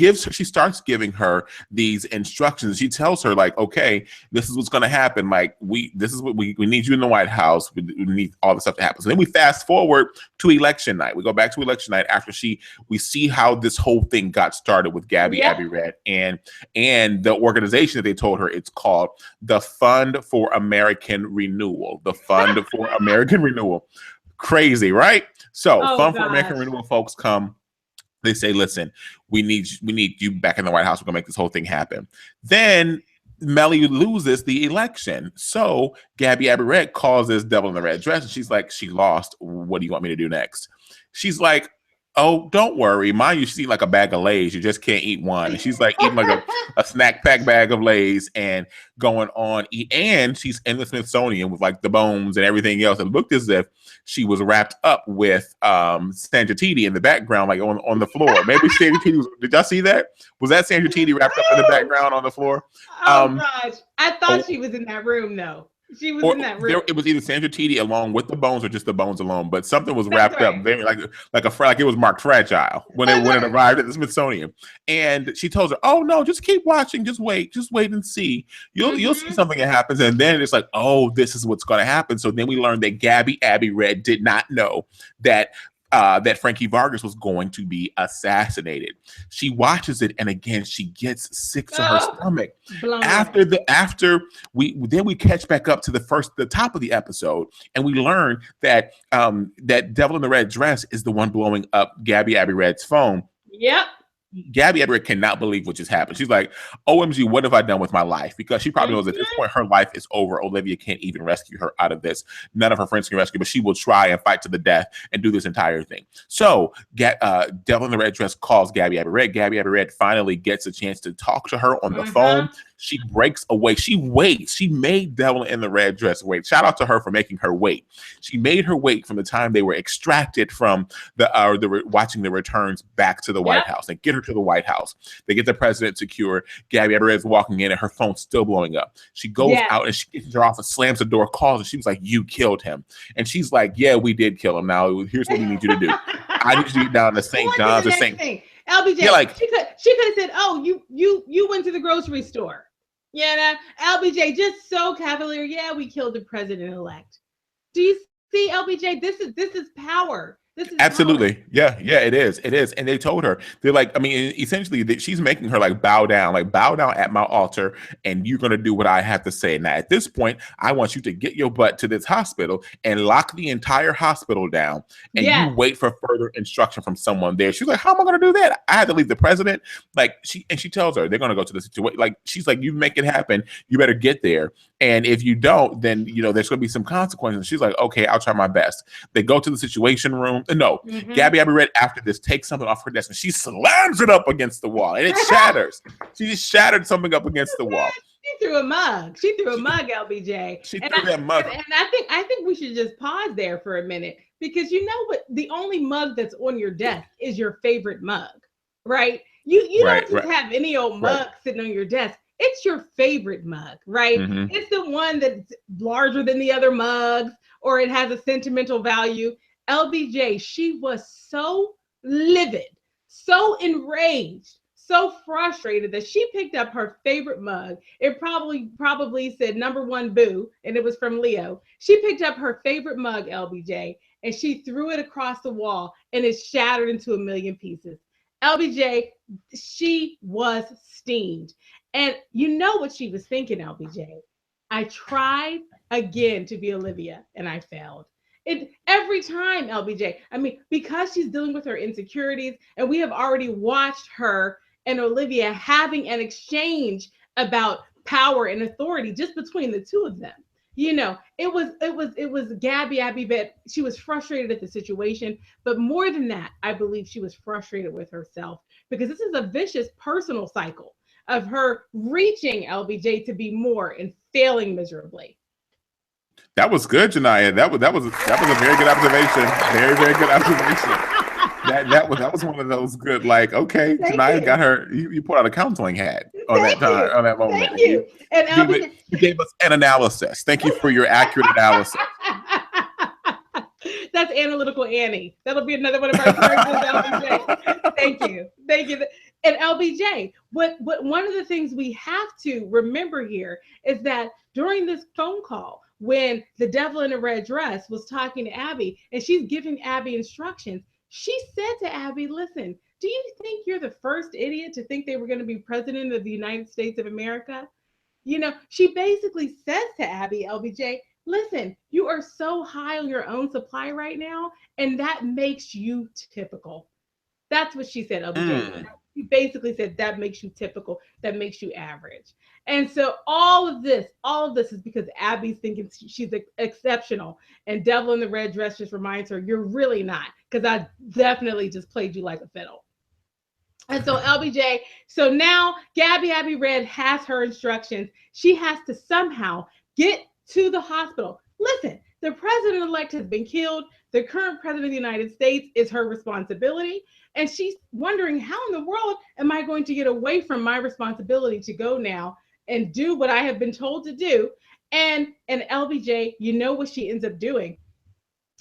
starts giving her these instructions. She tells her, like, okay, this is what's going to happen. Like, this is what we need you in the White House. We need all this stuff to happen. So then we fast forward to election night. We go back to election night after we see how this whole thing got started with Gabby Abby Red and the organization that they told her, it's called the Fund for American Renewal. The Fund for American Renewal. Crazy, right? So Fund for American Renewal folks come. They say, listen, we need you back in the White House. We're going to make this whole thing happen. Then Melly loses the election. So Gabby Abby Red calls this Devil in the Red Dress. And she's like, she lost. What do you want me to do next? She's like, oh, don't worry. Mind you, she's eating like a bag of Lay's. You just can't eat one. And she's like eating like a snack pack bag of Lay's and going on. And she's in the Smithsonian with like the bones and everything else. It looked as if she was wrapped up with Sandra Titi in the background, like on the floor. Maybe Sandra Titi did y'all see that? Was that Sandra Titi wrapped up in the background on the floor? Gosh. I thought she was in that room though. She was in that room. It was either Sandra Titi along with the bones or just the bones alone, but something was wrapped up very like it was marked fragile when it arrived at the Smithsonian. And she tells her, "Oh no, just keep watching, just wait and see. You'll see something that happens." And then it's like, "Oh, this is what's going to happen." So then we learned that Gabby Abby Red did not know that Frankie Vargas was going to be assassinated. She watches it, and again, she gets sick to her stomach. After we catch back up to the top of the episode, and we learn that that Devil in the Red Dress is the one blowing up Gabby Abby Red's phone. Yep. Gabby Abby Red cannot believe what just happened. She's like, OMG, what have I done with my life? Because she probably knows at this point her life is over. Olivia can't even rescue her out of this. None of her friends can rescue, but she will try and fight to the death and do this entire thing. So Devil in the Red Dress calls Gabby Abby Red. Gabby Abby Red finally gets a chance to talk to her on the phone. She breaks away. She waits. She made Devil in the Red Dress wait. Shout out to her for making her wait. She made her wait from the time they were extracted from watching the returns back to the White House and get her to the White House. They get the president secure. Gabby Abby Red's walking in and her phone's still blowing up. She goes out and she gets into her office, slams the door, calls, and she was like, "You killed him." And she's like, "Yeah, we did kill him. Now here's what we need you to do. I need you to get down to St. John's or St. LBJ, she could have said, "Oh, you went to the grocery store." Yeah, LBJ just so cavalier. Yeah, we killed the president-elect. Do you see, LBJ? This is power. This is power. Absolutely. Yeah, it is. It is. And they told her, they're like, I mean, essentially that she's making her like bow down at my altar, and you're gonna do what I have to say. Now, at this point, I want you to get your butt to this hospital and lock the entire hospital down, and you Yes. wait for further instruction from someone there. She's like, how am I gonna do that? I had to leave the president. Like she tells her they're gonna go to the situation. Like she's like, you make it happen, you better get there. And if you don't, then there's gonna be some consequences. She's like, okay, I'll try my best. They go to the situation room. No, Gabby Abbey Red, after this, takes something off her desk and she slams it up against the wall and it shatters. She just shattered something up against the wall. She threw a mug. She threw a mug, LBJ. She threw that mug. And I think we should just pause there for a minute, because you know what? The only mug that's on your desk is your favorite mug, right? You don't just have any old mug sitting on your desk. It's your favorite mug, right? It's the one that's larger than the other mugs, or it has a sentimental value. LBJ, she was so livid, so enraged, so frustrated that she picked up her favorite mug. It probably said #1 boo, and it was from Leo. She picked up her favorite mug, LBJ, and she threw it across the wall, and it shattered into a million pieces. LBJ, she was steamed. And you know what she was thinking, LBJ? I tried again to be Olivia, and I failed. Every time, LBJ. I mean, because she's dealing with her insecurities, and we have already watched her and Olivia having an exchange about power and authority just between the two of them. It was Gabby Abbey Red. She was frustrated at the situation, but more than that, I believe she was frustrated with herself, because this is a vicious personal cycle of her reaching LBJ to be more and failing miserably. That was good, Janiyah. That was a very good observation. Very, very good observation. That was one of those good, like, okay, Janiyah got her. You put out a counseling hat on that time, on that moment. Thank you. And you gave us an analysis. Thank you for your accurate analysis. That's Analytical Annie. That'll be another one of our characters, LBJ. Thank you. And LBJ, what one of the things we have to remember here is that during this phone call, when the devil in a red dress was talking to Abby and she's giving Abby instructions, she said to Abby, listen, do you think you're the first idiot to think they were going to be president of the United States of America? She basically says to Abby, LBJ, listen, you are so high on your own supply right now, and that makes you typical. That's what she said, LBJ. She basically said that makes you typical, that makes you average. And so all of this is because Abby's thinking she's exceptional, and Devil in the Red Dress just reminds her, you're really not, because I definitely just played you like a fiddle. And so LBJ, so now Gabby Abbey Red has her instructions. She has to somehow get to the hospital. Listen, the president-elect has been killed. The current president of the United States is her responsibility. And she's wondering, how in the world am I going to get away from my responsibility to go now and do what I have been told to do? And LBJ, you know what she ends up doing?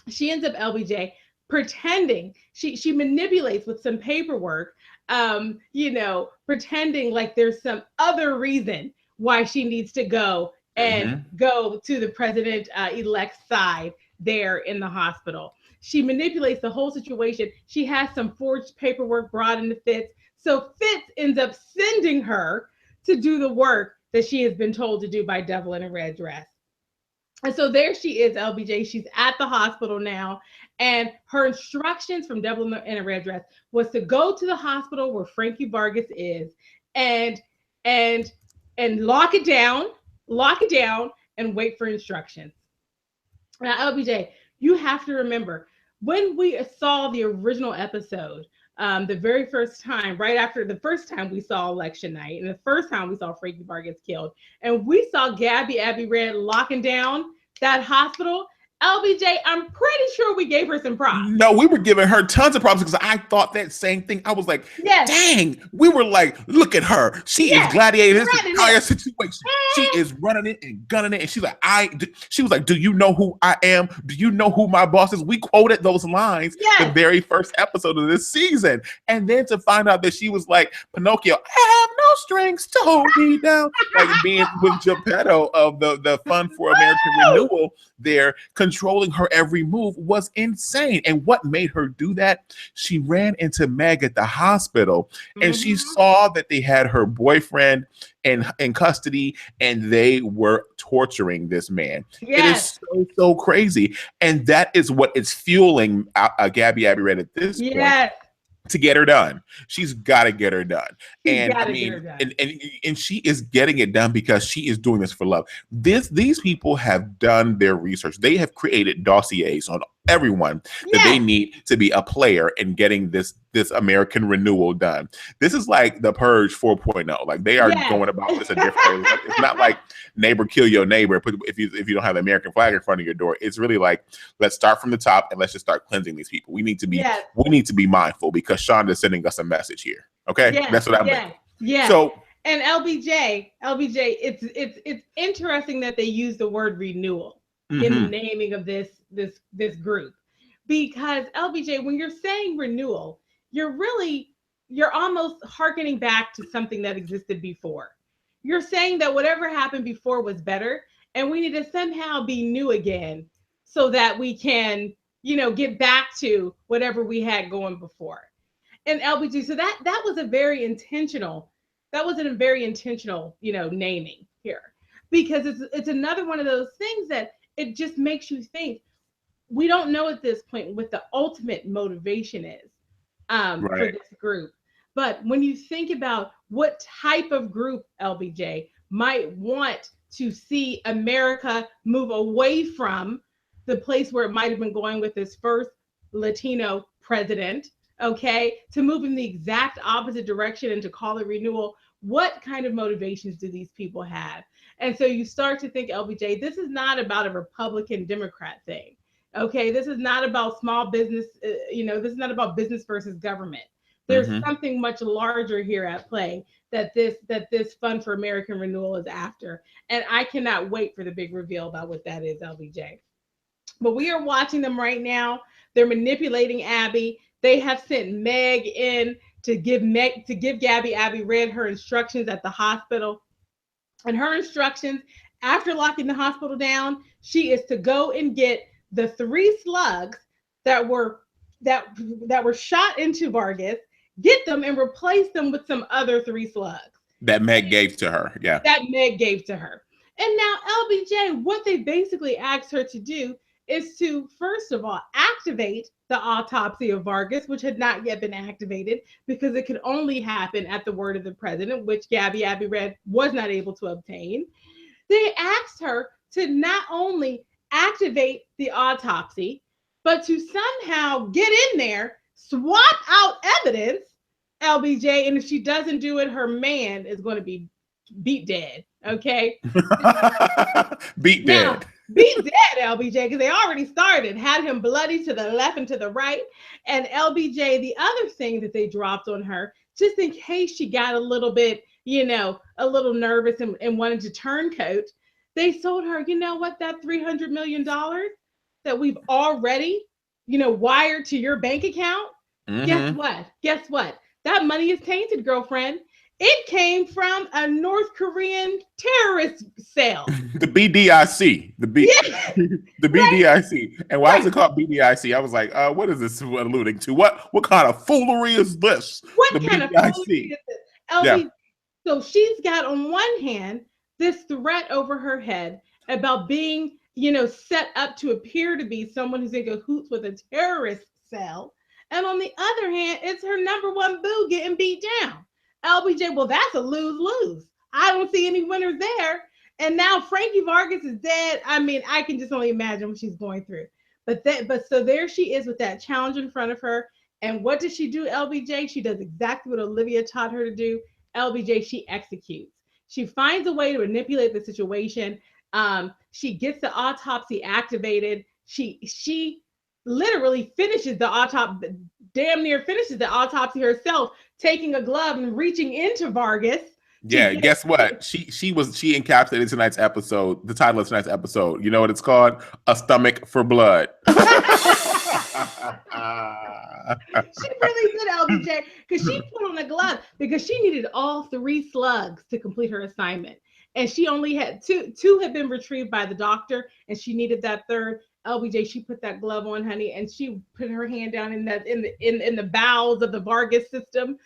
She ends up, LBJ, pretending. She manipulates with some paperwork, pretending like there's some other reason why she needs to go and go to the president-elect's side there in the hospital. She manipulates the whole situation. She has some forged paperwork brought into Fitz. So Fitz ends up sending her to do the work that she has been told to do by Devil in a Red Dress. And so there she is, LBJ. She's at the hospital now. And her instructions from Devil in a Red Dress was to go to the hospital where Frankie Vargas is and lock it down, and wait for instructions. Now, LBJ, you have to remember, when we saw the original episode, the very first time, right after the first time we saw election night, and the first time we saw Frankie Vargas killed, and we saw Gabby Abbey Red locking down that hospital, LBJ, I'm pretty sure we gave her some props. No, we were giving her tons of props because I thought that same thing. I was like, dang, we were like, look at her. She is gladiating this entire situation. She is running it and gunning it. And she's like, she was like, do you know who I am? Do you know who my boss is? We quoted those lines the very first episode of this season. And then to find out that she was like, Pinocchio, I have no strings to hold me down. Like being with Geppetto of the Fund for American Renewal there, controlling her every move was insane. And what made her do that? She ran into Meg at the hospital and she saw that they had her boyfriend in custody and they were torturing this man. It is so crazy. And that is what is fueling Gabby Abbey Red at this point to get her done. She's got to get her done. And I mean, and she is getting it done because she is doing this for love. These people have done their research. They have created dossiers on everyone that they need to be a player in getting this American renewal done. This is like the Purge 4.0. Like they are going about this a different way. It's not like neighbor kill your neighbor if you don't have the American flag in front of your door. It's really like, let's start from the top and let's just start cleansing these people. We need to be mindful because Shonda's sending us a message here. Okay, that's what I meant. So and LBJ, it's interesting that they use the word renewal in the naming of this group, because LBJ, when you're saying renewal, you're almost hearkening back to something that existed before. You're saying that whatever happened before was better, and we need to somehow be new again so that we can, get back to whatever we had going before. And LBJ, so that was a very intentional. That wasn't a very intentional, naming here, because it's another one of those things that it just makes you think. We don't know at this point what the ultimate motivation is for this group. But when you think about what type of group LBJ might want to see America move away from the place where it might have been going with this first Latino president, to move in the exact opposite direction and to call it renewal, what kind of motivations do these people have? And so you start to think, LBJ, this is not about a Republican Democrat thing. This is not about small business. This is not about business versus government. There's something much larger here at play that this Fund for American Renewal is after. And I cannot wait for the big reveal about what that is, LBJ. But we are watching them right now. They're manipulating Abby. They have sent Meg in to give Gabby Abbey Red her instructions at the hospital. And her instructions, after locking the hospital down, she is to go and get the 3 slugs that were shot into Vargas, get them and replace them with some other 3 slugs. That Meg gave to her. Yeah. That Meg gave to her. And now LBJ, what they basically asked her to do is to, first of all, activate the autopsy of Vargas, which had not yet been activated because it could only happen at the word of the president, which Gabby Abbey Red was not able to obtain. They asked her to not only activate the autopsy, but to somehow get in there, swap out evidence, LBJ, and if she doesn't do it, her man is going to be beat dead. Beat dead. Beat dead, LBJ, because they already started, had him bloody to the left and to the right. And LBJ, the other thing that they dropped on her, just in case she got a little bit, a little nervous and wanted to turncoat, they told her, you know what, that $300 million that we've already, wired to your bank account, Guess what? That money is tainted, girlfriend. It came from a North Korean terrorist cell. The BDIC. The BDIC. And why is it called BDIC? I was like, what is this alluding to? What kind of foolery is this? What kind of foolery is this? LB, so she's got on one hand this threat over her head about being, set up to appear to be someone who's in cahoots with a terrorist cell. And on the other hand, it's her number one boo getting beat down. LBJ, well, that's a lose-lose. I don't see any winners there. And now Frankie Vargas is dead. I mean, I can just only imagine what she's going through. But so there she is with that challenge in front of her. And what does she do, LBJ? She does exactly what Olivia taught her to do. LBJ, she executes. She finds a way to manipulate the situation. She gets the autopsy activated. She literally finishes the autopsy, damn near finishes the autopsy herself, taking a glove and reaching into Vargas. Yeah, guess what? She encapsulated tonight's episode, the title of tonight's episode. You know what it's called? A Stomach for Blood. She really did, LBJ, because she put on a glove because she needed all 3 slugs to complete her assignment. And she only had two had been retrieved by the doctor, and she needed that third. LBJ, she put that glove on, honey, and she put her hand down in that in the bowels of the Vargas system.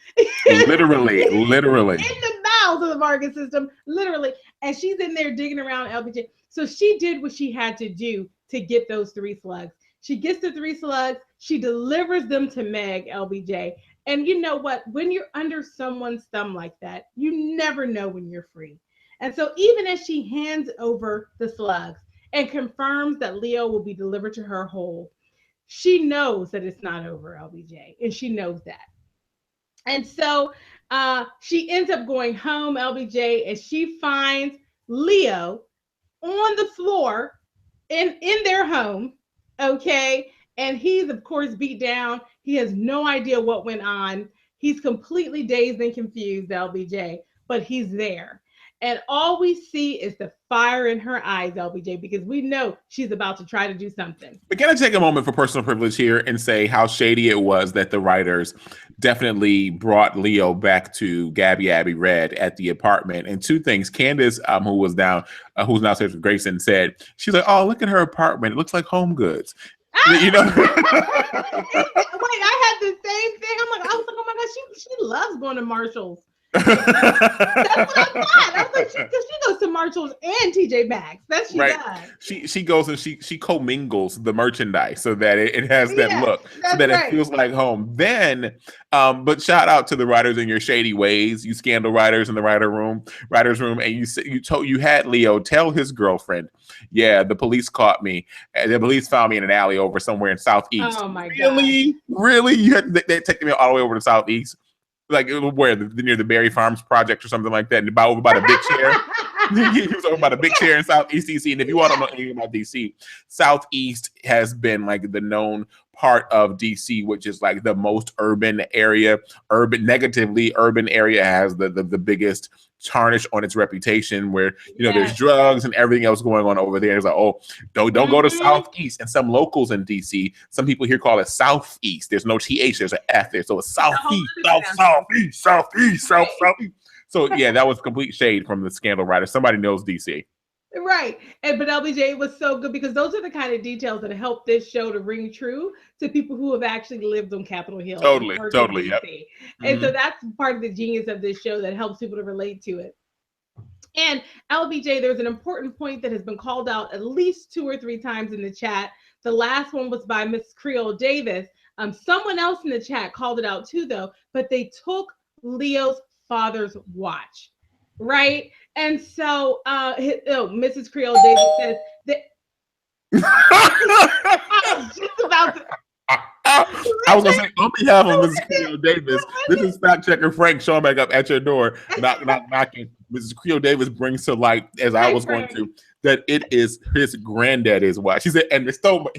Literally, literally. In the bowels of the Vargas system, literally. And she's in there digging around LBJ. So she did what she had to do to get those 3 slugs. She gets the 3 slugs, she delivers them to Meg, LBJ. And you know what? When you're under someone's thumb like that, you never know when you're free. And so even as she hands over the slugs and confirms that Leo will be delivered to her whole, she knows that it's not over, LBJ. And she knows that. And so she ends up going home, LBJ, and she finds Leo on the floor in their home. Okay. And he's, of course, beat down. He has no idea what went on. He's completely dazed and confused, LBJ, but he's there. And all we see is the fire in her eyes, LBJ, because we know she's about to try to do something. But can I take a moment for personal privilege here and say how shady it was that the writers definitely brought Leo back to Gabby Abbey Red at the apartment? And 2 things. Candace, who's downstairs with Grayson, said, she's like, oh, look at her apartment. It looks like Home Goods. You know? Wait, I had the same thing. I was like, oh my gosh, she loves going to Marshall's. That's what I thought. I was like, because she goes to Marshalls and TJ Maxx. That's she right. does. She goes and she commingles the merchandise so that it has that look, so that it feels like home. Then, but shout out to the writers in your shady ways, you scandal writers in the writers room, and you had Leo tell his girlfriend, yeah, the police caught me, and the police found me in an alley over somewhere in Southeast. Oh my god! Really? You had they taking me all the way over to Southeast? Like where near the Berry Farms project or something like that, and over by the big chair. He was over by the big chair in Southeast DC. And if you want to know anything about DC, Southeast has been like the known part of DC, which is like the most urban area. Negatively urban area has the biggest tarnish on its reputation, where there's drugs and everything else going on over there. It's like, oh, don't go to Southeast. And some locals in DC, some people here call it Southeast. There's no TH, there's an F there, so it's Southeast, Southeast. So yeah, that was complete shade from the scandal writer. Somebody knows DC. Right. But LBJ was so good because those are the kind of details that help this show to ring true to people who have actually lived on Capitol Hill. Totally. Yep. And so that's part of the genius of this show that helps people to relate to it. And LBJ, there's an important point that has been called out at least 2 or 3 times in the chat. The last one was by Miss Creole Davis. Someone else in the chat called it out too, though, but they took Leo's father's watch. Right. And so Mrs. Creole Davis says that I was just about to I was gonna say, on behalf of Mrs. Creole Davis, this is fact checker Frank showing back up at your door, knocking. Mrs. Creole Davis brings to light, as I was going to, that it is his granddaddy's watch. She said, and he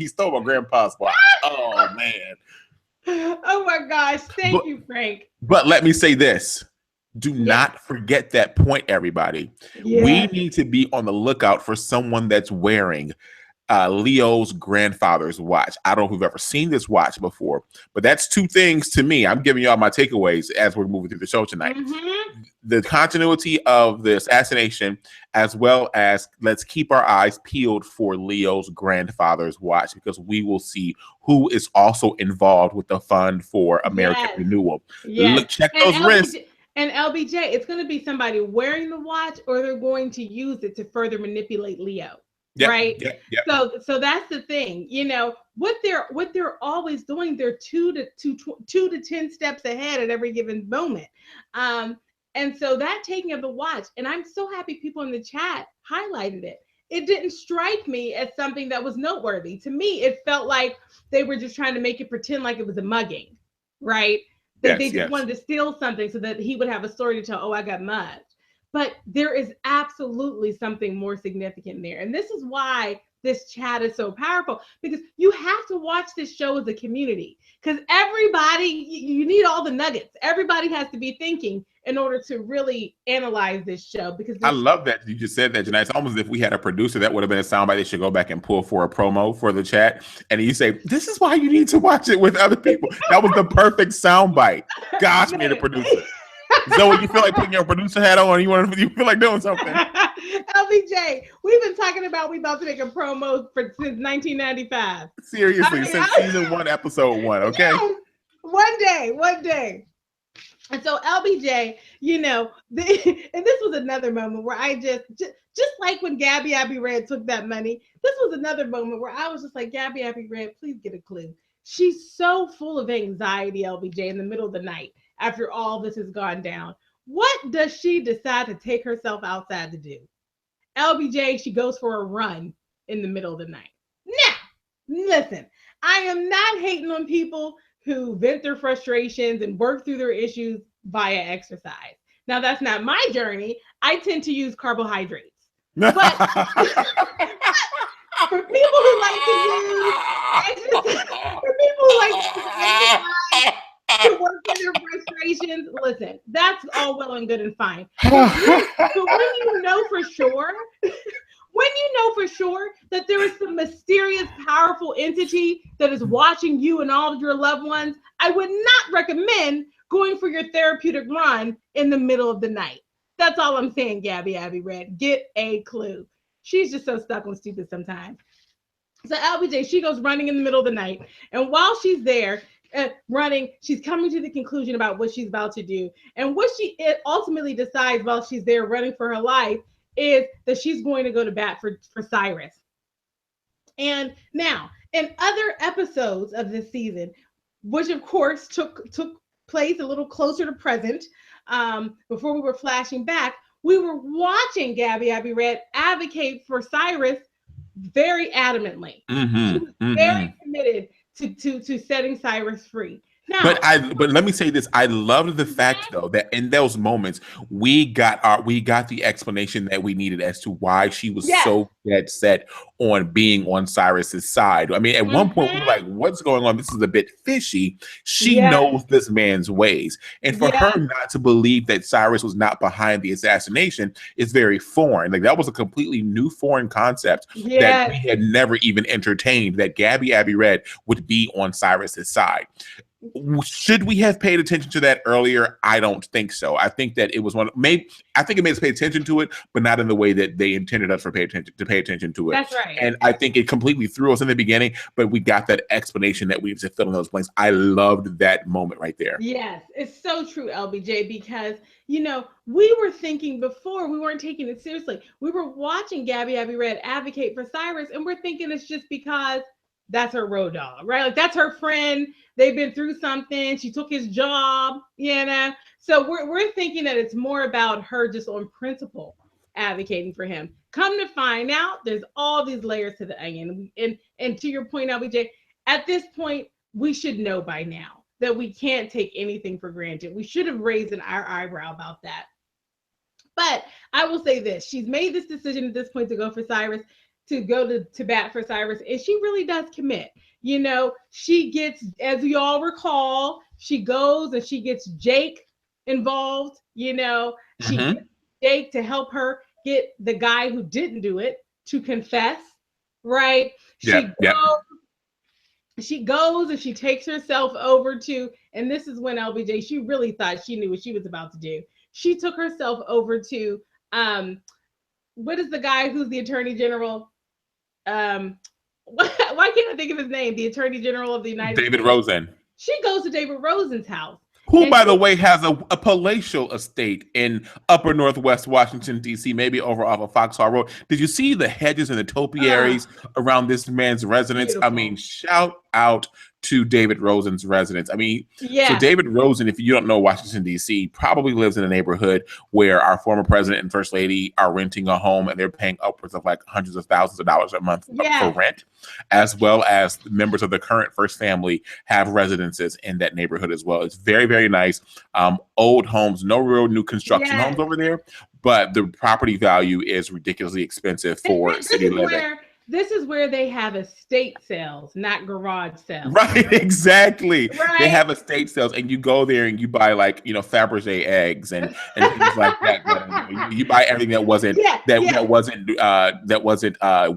stole my grandpa's watch. Oh man. Oh my gosh. Thank you, Frank. But let me say this. Do not forget that point, everybody. Yes. We need to be on the lookout for someone that's wearing Leo's grandfather's watch. I don't know if we've ever seen this watch before, but that's 2 things to me. I'm giving y'all my takeaways as we're moving through the show tonight. The continuity of the assassination, as well as let's keep our eyes peeled for Leo's grandfather's watch, because we will see who is also involved with the Fund for American Renewal. Look, check those wrists. And LBJ, it's going to be somebody wearing the watch, or they're going to use it to further manipulate Leo. Right. So that's the thing. What they're always doing. They're 2 to 10 steps ahead at every given moment. And so that taking of the watch, and I'm so happy people in the chat highlighted it. It didn't strike me as something that was noteworthy. To me, it felt like they were just trying to make it pretend like it was a mugging, right? They just wanted to steal something so that he would have a story to tell. Oh, I got mugged. But there is absolutely something more significant there. And this is why this chat is so powerful, because you have to watch this show as a community, because everybody, you need all the nuggets. Everybody has to be thinking in order to really analyze this show. Because I love that you just said that, Janai. It's almost as if we had a producer that would have been a soundbite they should go back and pull for a promo for the chat. And you say, this is why you need to watch it with other people. That was the perfect soundbite. Gosh, me, the producer. Zoe, you feel like putting your producer hat on? You feel like doing something? LBJ, we've been talking about we about to make a promo since 1995. Seriously, since season 1, episode 1. Okay. Yes, one day. And so LBJ, and this was another moment where I just like when Gabby Abby Red took that money, this was another moment where I was just like, Gabby Abby Red, please get a clue. She's so full of anxiety, LBJ, in the middle of the night after all this has gone down. What does she decide to take herself outside to do? LBJ, she goes for a run in the middle of the night. Now, listen, I am not hating on people who vent their frustrations and work through their issues via exercise. Now, that's not my journey. I tend to use carbohydrates. But for people who like to use exercise, for people who like to use exercise to work through their frustrations, listen, that's all well and good and fine. But when you know for sure, that there is some mysterious, powerful entity that is watching you and all of your loved ones, I would not recommend going for your therapeutic run in the middle of the night. That's all I'm saying, Gabby Abby Red. Get a clue. She's just so stuck on stupid sometimes. So LBJ, she goes running in the middle of the night. And while she's there running, she's coming to the conclusion about what she's about to do. And what she ultimately decides while she's there running for her life is that she's going to go to bat for Cyrus. And now, in other episodes of this season, which of course took place a little closer to present, before we were flashing back, we were watching Gabby Abby Red advocate for Cyrus very adamantly. She was very committed to setting Cyrus free. Now, but let me say this: I loved the fact though that in those moments we got the explanation that we needed as to why she was so dead set on being on Cyrus's side. I mean, at one point we were like, "What's going on? This is a bit fishy." She knows this man's ways, and for her not to believe that Cyrus was not behind the assassination is very foreign. Like that was a completely new foreign concept that we had never even entertained. That Gabby Abby Red would be on Cyrus's side. Should we have paid attention to that earlier? I don't think so. I think that it was I think it made us pay attention to it, but not in the way that they intended us to pay attention to it. That's right. And I think it completely threw us in the beginning, but we got that explanation that we had to fill in those blanks. I loved that moment right there. Yes, it's so true, LBJ, because we were thinking before, we weren't taking it seriously. We were watching Gabby Abby Red advocate for Cyrus, and we're thinking it's just because that's her road dog, right? Like that's her friend. They've been through something. She took his job, So we're thinking that it's more about her just on principle advocating for him. Come to find out, there's all these layers to the onion. And to your point, LBJ, at this point, we should know by now that we can't take anything for granted. We should have raised our eyebrow about that. But I will say this: she's made this decision at this point to go for Cyrus, to go to bat for Cyrus, and she really does commit. She gets, as we all recall, she goes and she gets Jake involved. She gets Jake to help her get the guy who didn't do it to confess, right? She goes and she takes herself over to, and this is when LBJ, she really thought she knew what she was about to do. She took herself over to, what is the guy who's the Attorney General? Why can't I think of his name? The Attorney General of the United States. David Rosen. She goes to David Rosen's house. Who, by the way, has a palatial estate in upper northwest Washington, D.C., maybe over off of Foxhall Road. Did you see the hedges and the topiaries around this man's residence? Beautiful. I mean, shout out to David Rosen's residence. I mean, so David Rosen, if you don't know Washington, D.C., probably lives in a neighborhood where our former president and first lady are renting a home and they're paying upwards of like hundreds of thousands of dollars a month for rent, as well as members of the current first family have residences in that neighborhood as well. It's very, very nice. Old homes, no real new construction homes over there, but the property value is ridiculously expensive for city living. This is where they have estate sales, not garage sales. Right, exactly. Right. They have estate sales, and you go there and you buy like Fabergé eggs and things like that. You buy everything that wasn't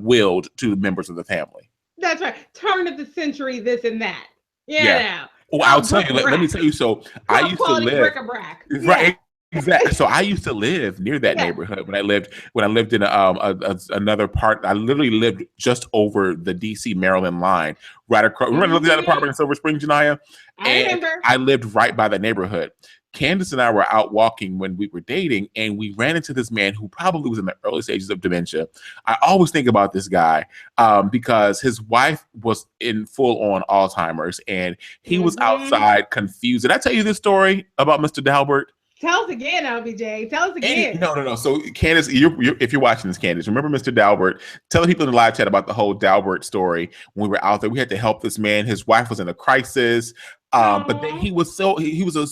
willed to members of the family. That's right. Turn of the century, this and that. Yeah. Oh, I'll tell you. Let me tell you. So I used to live bric-a-brac. Right. Exactly. So I used to live near that Yeah. neighborhood when I lived in another part. I literally lived just over the DC Maryland line, right across. Remember that Hmm. apartment in Silver Spring, Janaya? I And remember. I lived right by that neighborhood. Candace and I were out walking when we were dating, and we ran into this man who probably was in the early stages of dementia. I always think about this guy because his wife was in full on Alzheimer's, and he was Hmm. outside confused. Did I tell you this story about Mr. Dalbert? Tell us again, LBJ. Tell us again. No. So, Candace, if you're watching this, Candace, remember Mr. Dalbert. Tell the people in the live chat about the whole Dalbert story. When we were out there, we had to help this man. His wife was in a crisis. But then Oh. he was a.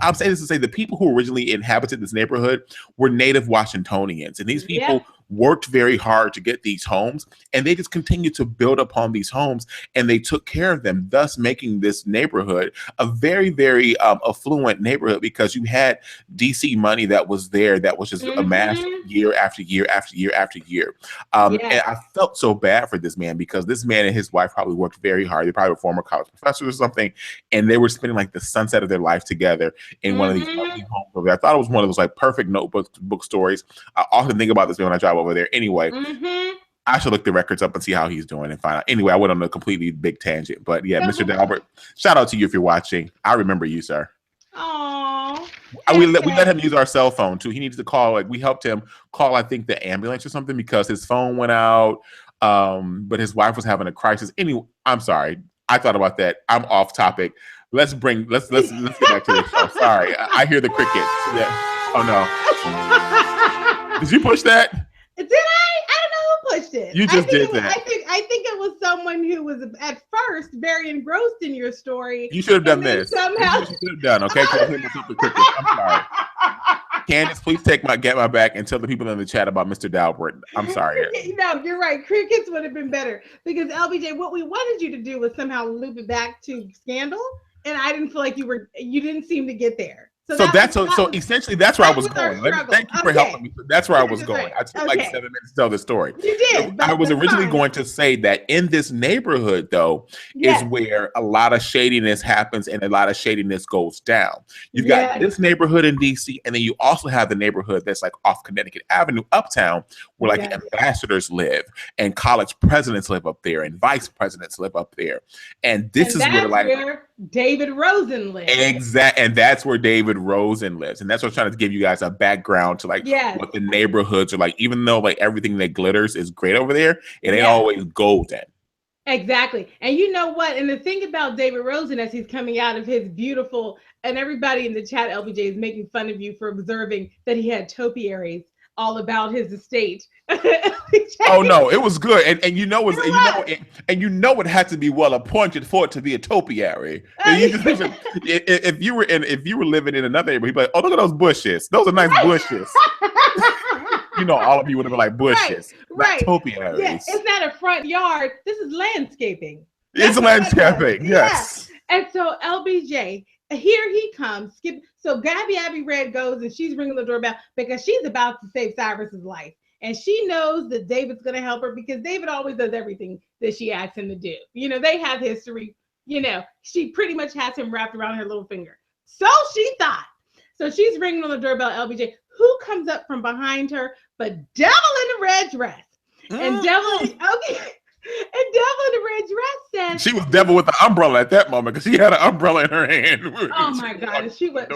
I'm saying this to say the people who originally inhabited this neighborhood were native Washingtonians, and these Yep. people worked very hard to get these homes, and they just continued to build upon these homes, and they took care of them, thus making this neighborhood a very, very affluent neighborhood because you had DC money that was there that was just amassed Hmm. year after year after year after year. And Yes. I felt so bad for this man because this man and his wife probably worked very hard. They probably were former college professors or something, and they were spending like the sunset of their life together in one of these Hmm. lovely homes over there. I thought it was one of those like perfect notebook book stories. I often think about this man when I drive over there. Anyway, Hmm. I should look the records up and see how he's doing and find out. Anyway, I went on a completely big tangent, but yeah, Mr. Dalbert, shout out to you if you're watching. I remember you, sir. Oh. We let him use our cell phone too. He needs to call. Like we helped him call, I think, the ambulance or something because his phone went out. But his wife was having a crisis. Anyway, I'm sorry. I thought about that. I'm off topic. Let's get back to the show. Sorry, I hear the crickets. Yeah. Oh no. Did you push that? Did I? I don't know who pushed it. You I just think did it was, that. I think it was someone who was at first very engrossed in your story, You should have done and then this. somehow. You should have done. Okay, because I think the crickets. I'm sorry. Candace, please get my back and tell the people in the chat about Mr. Dalbert. I'm sorry. No, you're right. Crickets would have been better because LBJ, what we wanted you to do was somehow loop it back to Scandal, and I didn't feel like you didn't seem to get there. So essentially that's where I was our going. struggle. Thank you for helping me. That's where I was going. Right. I took like 7 minutes to tell the story. You did, but I was originally fine. going to say that in this neighborhood, though, is where a lot of shadiness happens and a lot of shadiness goes down. You've got this neighborhood in DC, and then you also have the neighborhood that's like off Connecticut Avenue, uptown, where like ambassadors live and college presidents live up there and vice presidents live up there. And this is where David Rosen lives. Exactly. And that's where David Rosen lives. And that's what I'm trying to give you guys a background to like what the neighborhoods are like. Even though like everything that glitters is great over there, it ain't always golden. Exactly. And you know what? And the thing about David Rosen as he's coming out of his beautiful, and everybody in the chat, LBJ, is making fun of you for observing that he had topiaries all about his estate. Oh no, it was good, and you know it had to be well appointed for it to be a topiary. If you were living in another neighborhood, you'd be like, oh, look at those bushes. Those are nice bushes. All of you would have been like bushes, not topiaries. Yeah, it's not a front yard. This is landscaping. It's landscaping. Yes. Yeah. And so LBJ, here he comes. So Abby Red goes and she's ringing the doorbell because she's about to save Cyrus's life. And she knows that David's going to help her because David always does everything that she asks him to do. They have history. She pretty much has him wrapped around her little finger. So she thought. So she's ringing on the doorbell, LBJ. Who comes up from behind her but Devil in a red dress? And Devil in the red dress says she was Devil with the umbrella at that moment because she had an umbrella in her hand. Oh my God. She was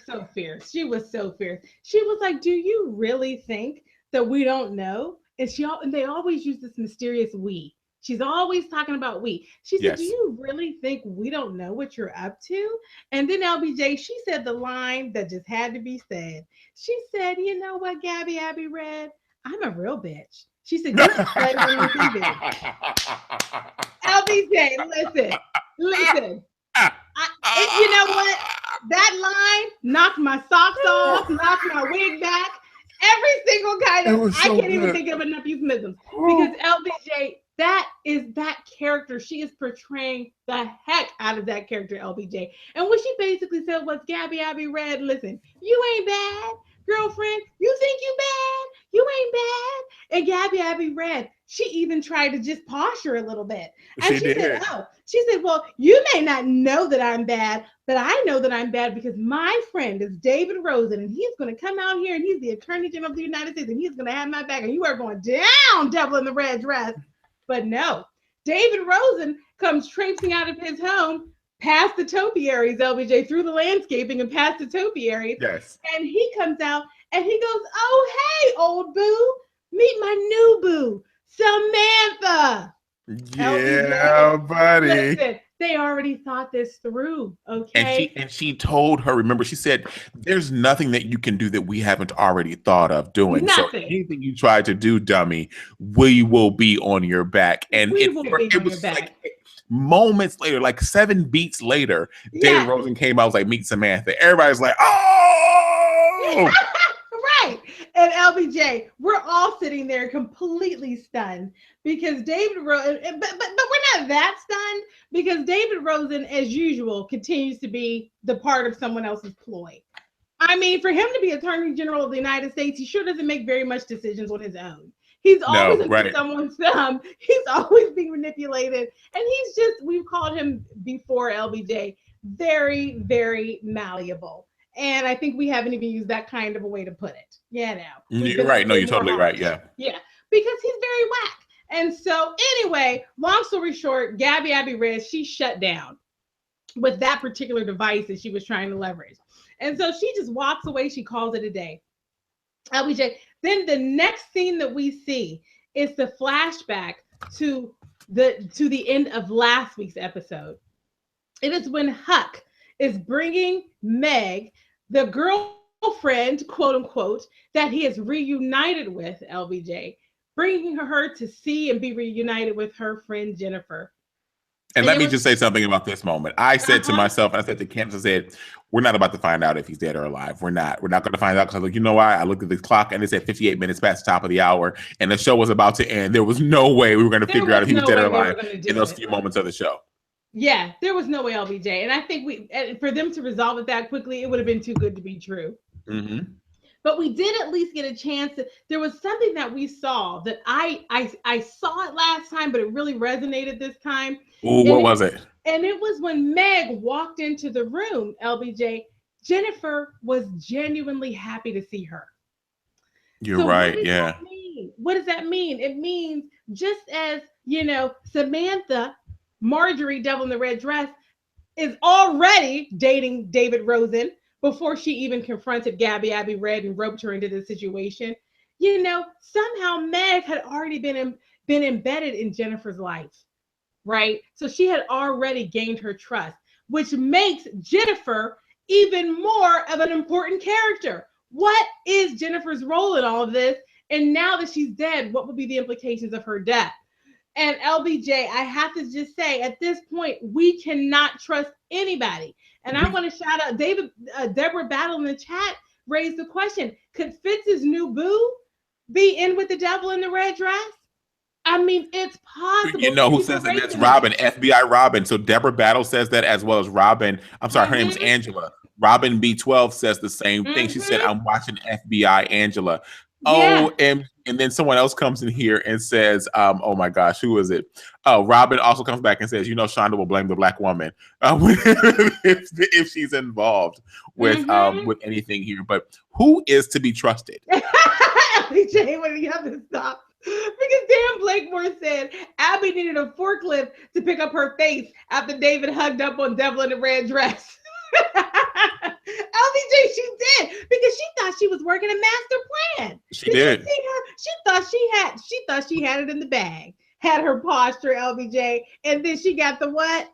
so fierce. She was so fierce. She was like, do you really think that we don't know? And they always use this mysterious we. She's always talking about we. She said, do you really think we don't know what you're up to? And then LBJ, she said the line that just had to be said. She said, you know what, Abby Red? I'm a real bitch. She said, you just play on TV. LBJ, listen. You know what? That line knocked my socks off, knocked my wig back, every single kind of, I can't even think of enough euphemisms because LBJ, that is that character. She is portraying the heck out of that character, LBJ. And what she basically said was, Abby Red, listen, you ain't bad, girlfriend. You think you bad? You ain't bad. And Abby Red, she even tried to just posture a little bit. And She she said, did. oh, she said, well, you may not know that I'm bad, but I know that I'm bad because my friend is David Rosen, and he's going to come out here, and he's the Attorney General of the United States, and he's going to have my back, and you are going down, devil in the red dress. But no, David Rosen comes traipsing out of his home past the topiaries, LBJ, through the landscaping and past the topiaries. Yes. And he comes out and he goes, oh, hey, old boo, meet my new boo, Samantha. Yeah, LBJ, buddy. listen, they already thought this through, okay? And she told her, remember, she said, there's nothing that you can do that we haven't already thought of doing. Nothing. So anything you try to do, dummy, we will be on your back. And we will be on your back. Like moments later, like 7 beats later, David Rosen came out, was like, meet Samantha. Everybody's like, oh! Right. And LBJ, we're all sitting there completely stunned because David Rosen, but we're not that stunned because David Rosen, as usual, continues to be the part of someone else's ploy. I mean, for him to be Attorney General of the United States, he sure doesn't make very much decisions on his own. He's always under someone's thumb. He's always being manipulated. And he's just, we've called him before, LBJ, very, very malleable. And I think we haven't even used that kind of a way to put it. Yeah, now. You're right. No, you're totally right. Yeah. Yeah, because he's very whack. And so anyway, long story short, Abby Reyes, she shut down with that particular device that she was trying to leverage. And so she just walks away. She calls it a day. LBJ. Then the next scene that we see is the flashback to the end of last week's episode. It is when Huck is bringing Meg, the girlfriend, quote unquote, that he is reunited with, LBJ, bringing her to see and be reunited with her friend Jennifer. And let me just say something about this moment. I said to myself, and I said to Candace, I said, we're not about to find out if he's dead or alive. We're not going to find out because I was like, you know why? I looked at the clock and it said 58 minutes past the top of the hour and the show was about to end. There was no way we were going to figure out if he was dead or alive in those few moments of the show. Yeah, there was no way, LBJ. And I think for them to resolve it that quickly, it would have been too good to be true. Mm-hmm. But we did at least get a chance. There was something that we saw that I saw it last time, but it really resonated this time. Ooh, what was it? And it was when Meg walked into the room, LBJ, Jennifer was genuinely happy to see her. You're right, yeah. What does that mean? It means just as, Samantha, Marjorie, Devil in the Red Dress, is already dating David Rosen before she even confronted Abby Red and roped her into the situation. Somehow Meg had already been embedded in Jennifer's life, right? So she had already gained her trust, which makes Jennifer even more of an important character. What is Jennifer's role in all of this? And now that she's dead, what would be the implications of her death? And LBJ, I have to just say, at this point, we cannot trust anybody. And I want to shout out Deborah Battle in the chat raised the question: could Fitz's new boo be in with the devil in the red dress? I mean, it's possible. You know who says that? That's Robin, FBI Robin. So Deborah Battle says that, as well as Robin. I'm sorry, her name is Angela. Robin B12 says the same thing. She said, I'm watching FBI Angela. Yeah. Oh, and then someone else comes in here and says, oh my gosh, who is it? Oh, Robin also comes back and says, Shonda will blame the black woman if she's involved with anything here. But who is to be trusted? LBJ, when you have to stop. Because Dan Blakemore said Abby needed a forklift to pick up her face after David hugged up on Devil in the Red Dress. LBJ, she did, because she thought she was working a master plan. She did. You see her? She thought she had it in the bag. Had her posture, LBJ, and then she got the what?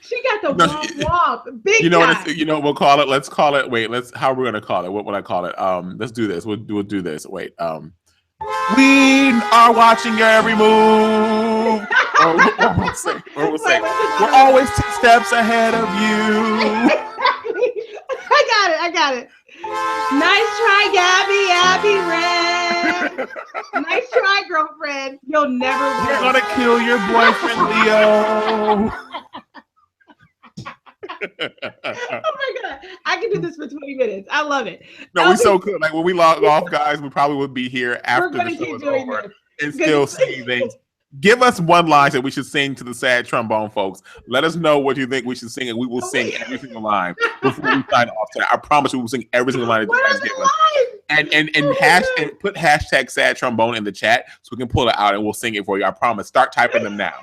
She got the womp. Big time. We'll call it. Let's call it. Wait, how are we gonna call it? What would I call it? Let's do this. We'll do this. Wait. We are watching your every move. or we'll say, we're always 2 steps ahead of you. I got it. Nice try, Abby Red. Nice try, girlfriend. You'll never win. You're gonna kill your boyfriend, Leo. Oh my God. I can do this for 20 minutes. I love it. No, we so cool. Like when we log off, guys, we probably would be here We're after the going to show keep is doing over this. and still singing things. Give us one line that we should sing to the sad trombone folks. Let us know what you think we should sing, and we will sing every single line before we sign off tonight. I promise we will sing every single line that you guys give us. And put hashtag sad trombone in the chat so we can pull it out and we'll sing it for you. I promise. Start typing them now.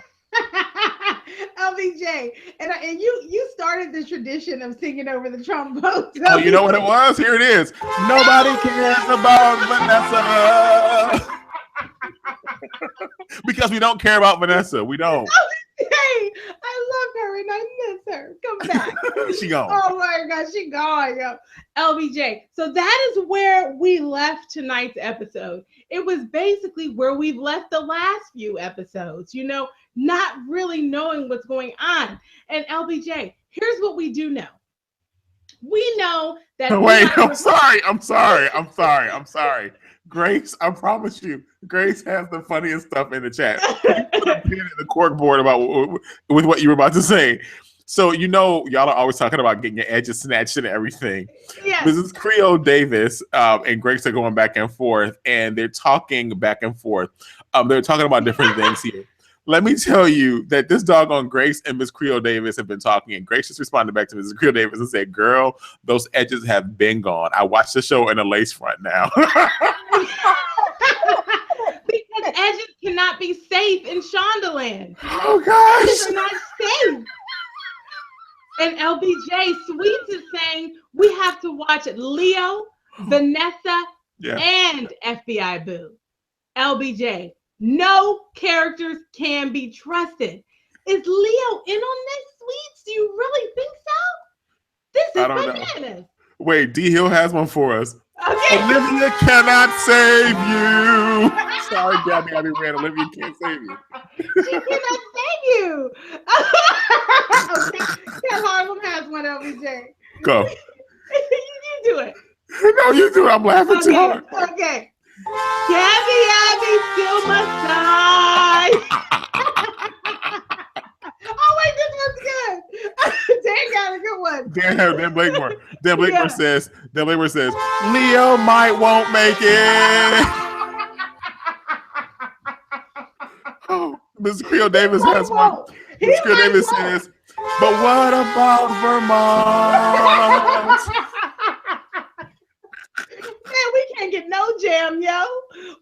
LBJ, and you started the tradition of singing over the trombone. Oh, you know what it was? Here it is. Nobody cares about Vanessa. Because we don't care about Vanessa. We don't. Hey, I love her and I miss her. Come back. She gone. Oh my God, she gone, yo. LBJ. So that is where we left tonight's episode. It was basically where we've left the last few episodes, not really knowing what's going on. And LBJ, here's what we do know. We know that. Wait, I'm sorry. Grace, I promise you, Grace has the funniest stuff in the chat. Put a pin in the cork board with what you were about to say. So, y'all are always talking about getting your edges snatched and everything. Yes. Mrs. Creole Davis and Grace are going back and forth, and they're talking back and forth. They're talking about different things here. Let me tell you that this doggone Grace and Miss Creole Davis have been talking, and Grace just responded back to Mrs. Creole Davis and said, "Girl, those edges have been gone. I watched the show in a lace front now." Because edges cannot be safe in Shondaland. Oh gosh, edges are not safe. And LBJ Sweets is saying we have to watch Leo, Vanessa, and FBI Boo. LBJ. No characters can be trusted. Is Leo in on this, Sweets? Do you really think so? This is bananas. Wait, D Hill has one for us. Okay. Olivia cannot save you. Sorry, Gabby Red. Olivia can't save you. She cannot save you. Okay. Cat Harlem has one, LBJ. Go. You do it. No, you do it. I'm laughing too hard. Okay. Abby still must die. Oh wait, this one's good. Dan got a good one. Dan Blakemore. Dan Blakemore says, Leo won't make it. Oh, Miss Creole Davis has one. Miss Creole Davis says, but what about Vermont? Man, we can't get no jam, yo.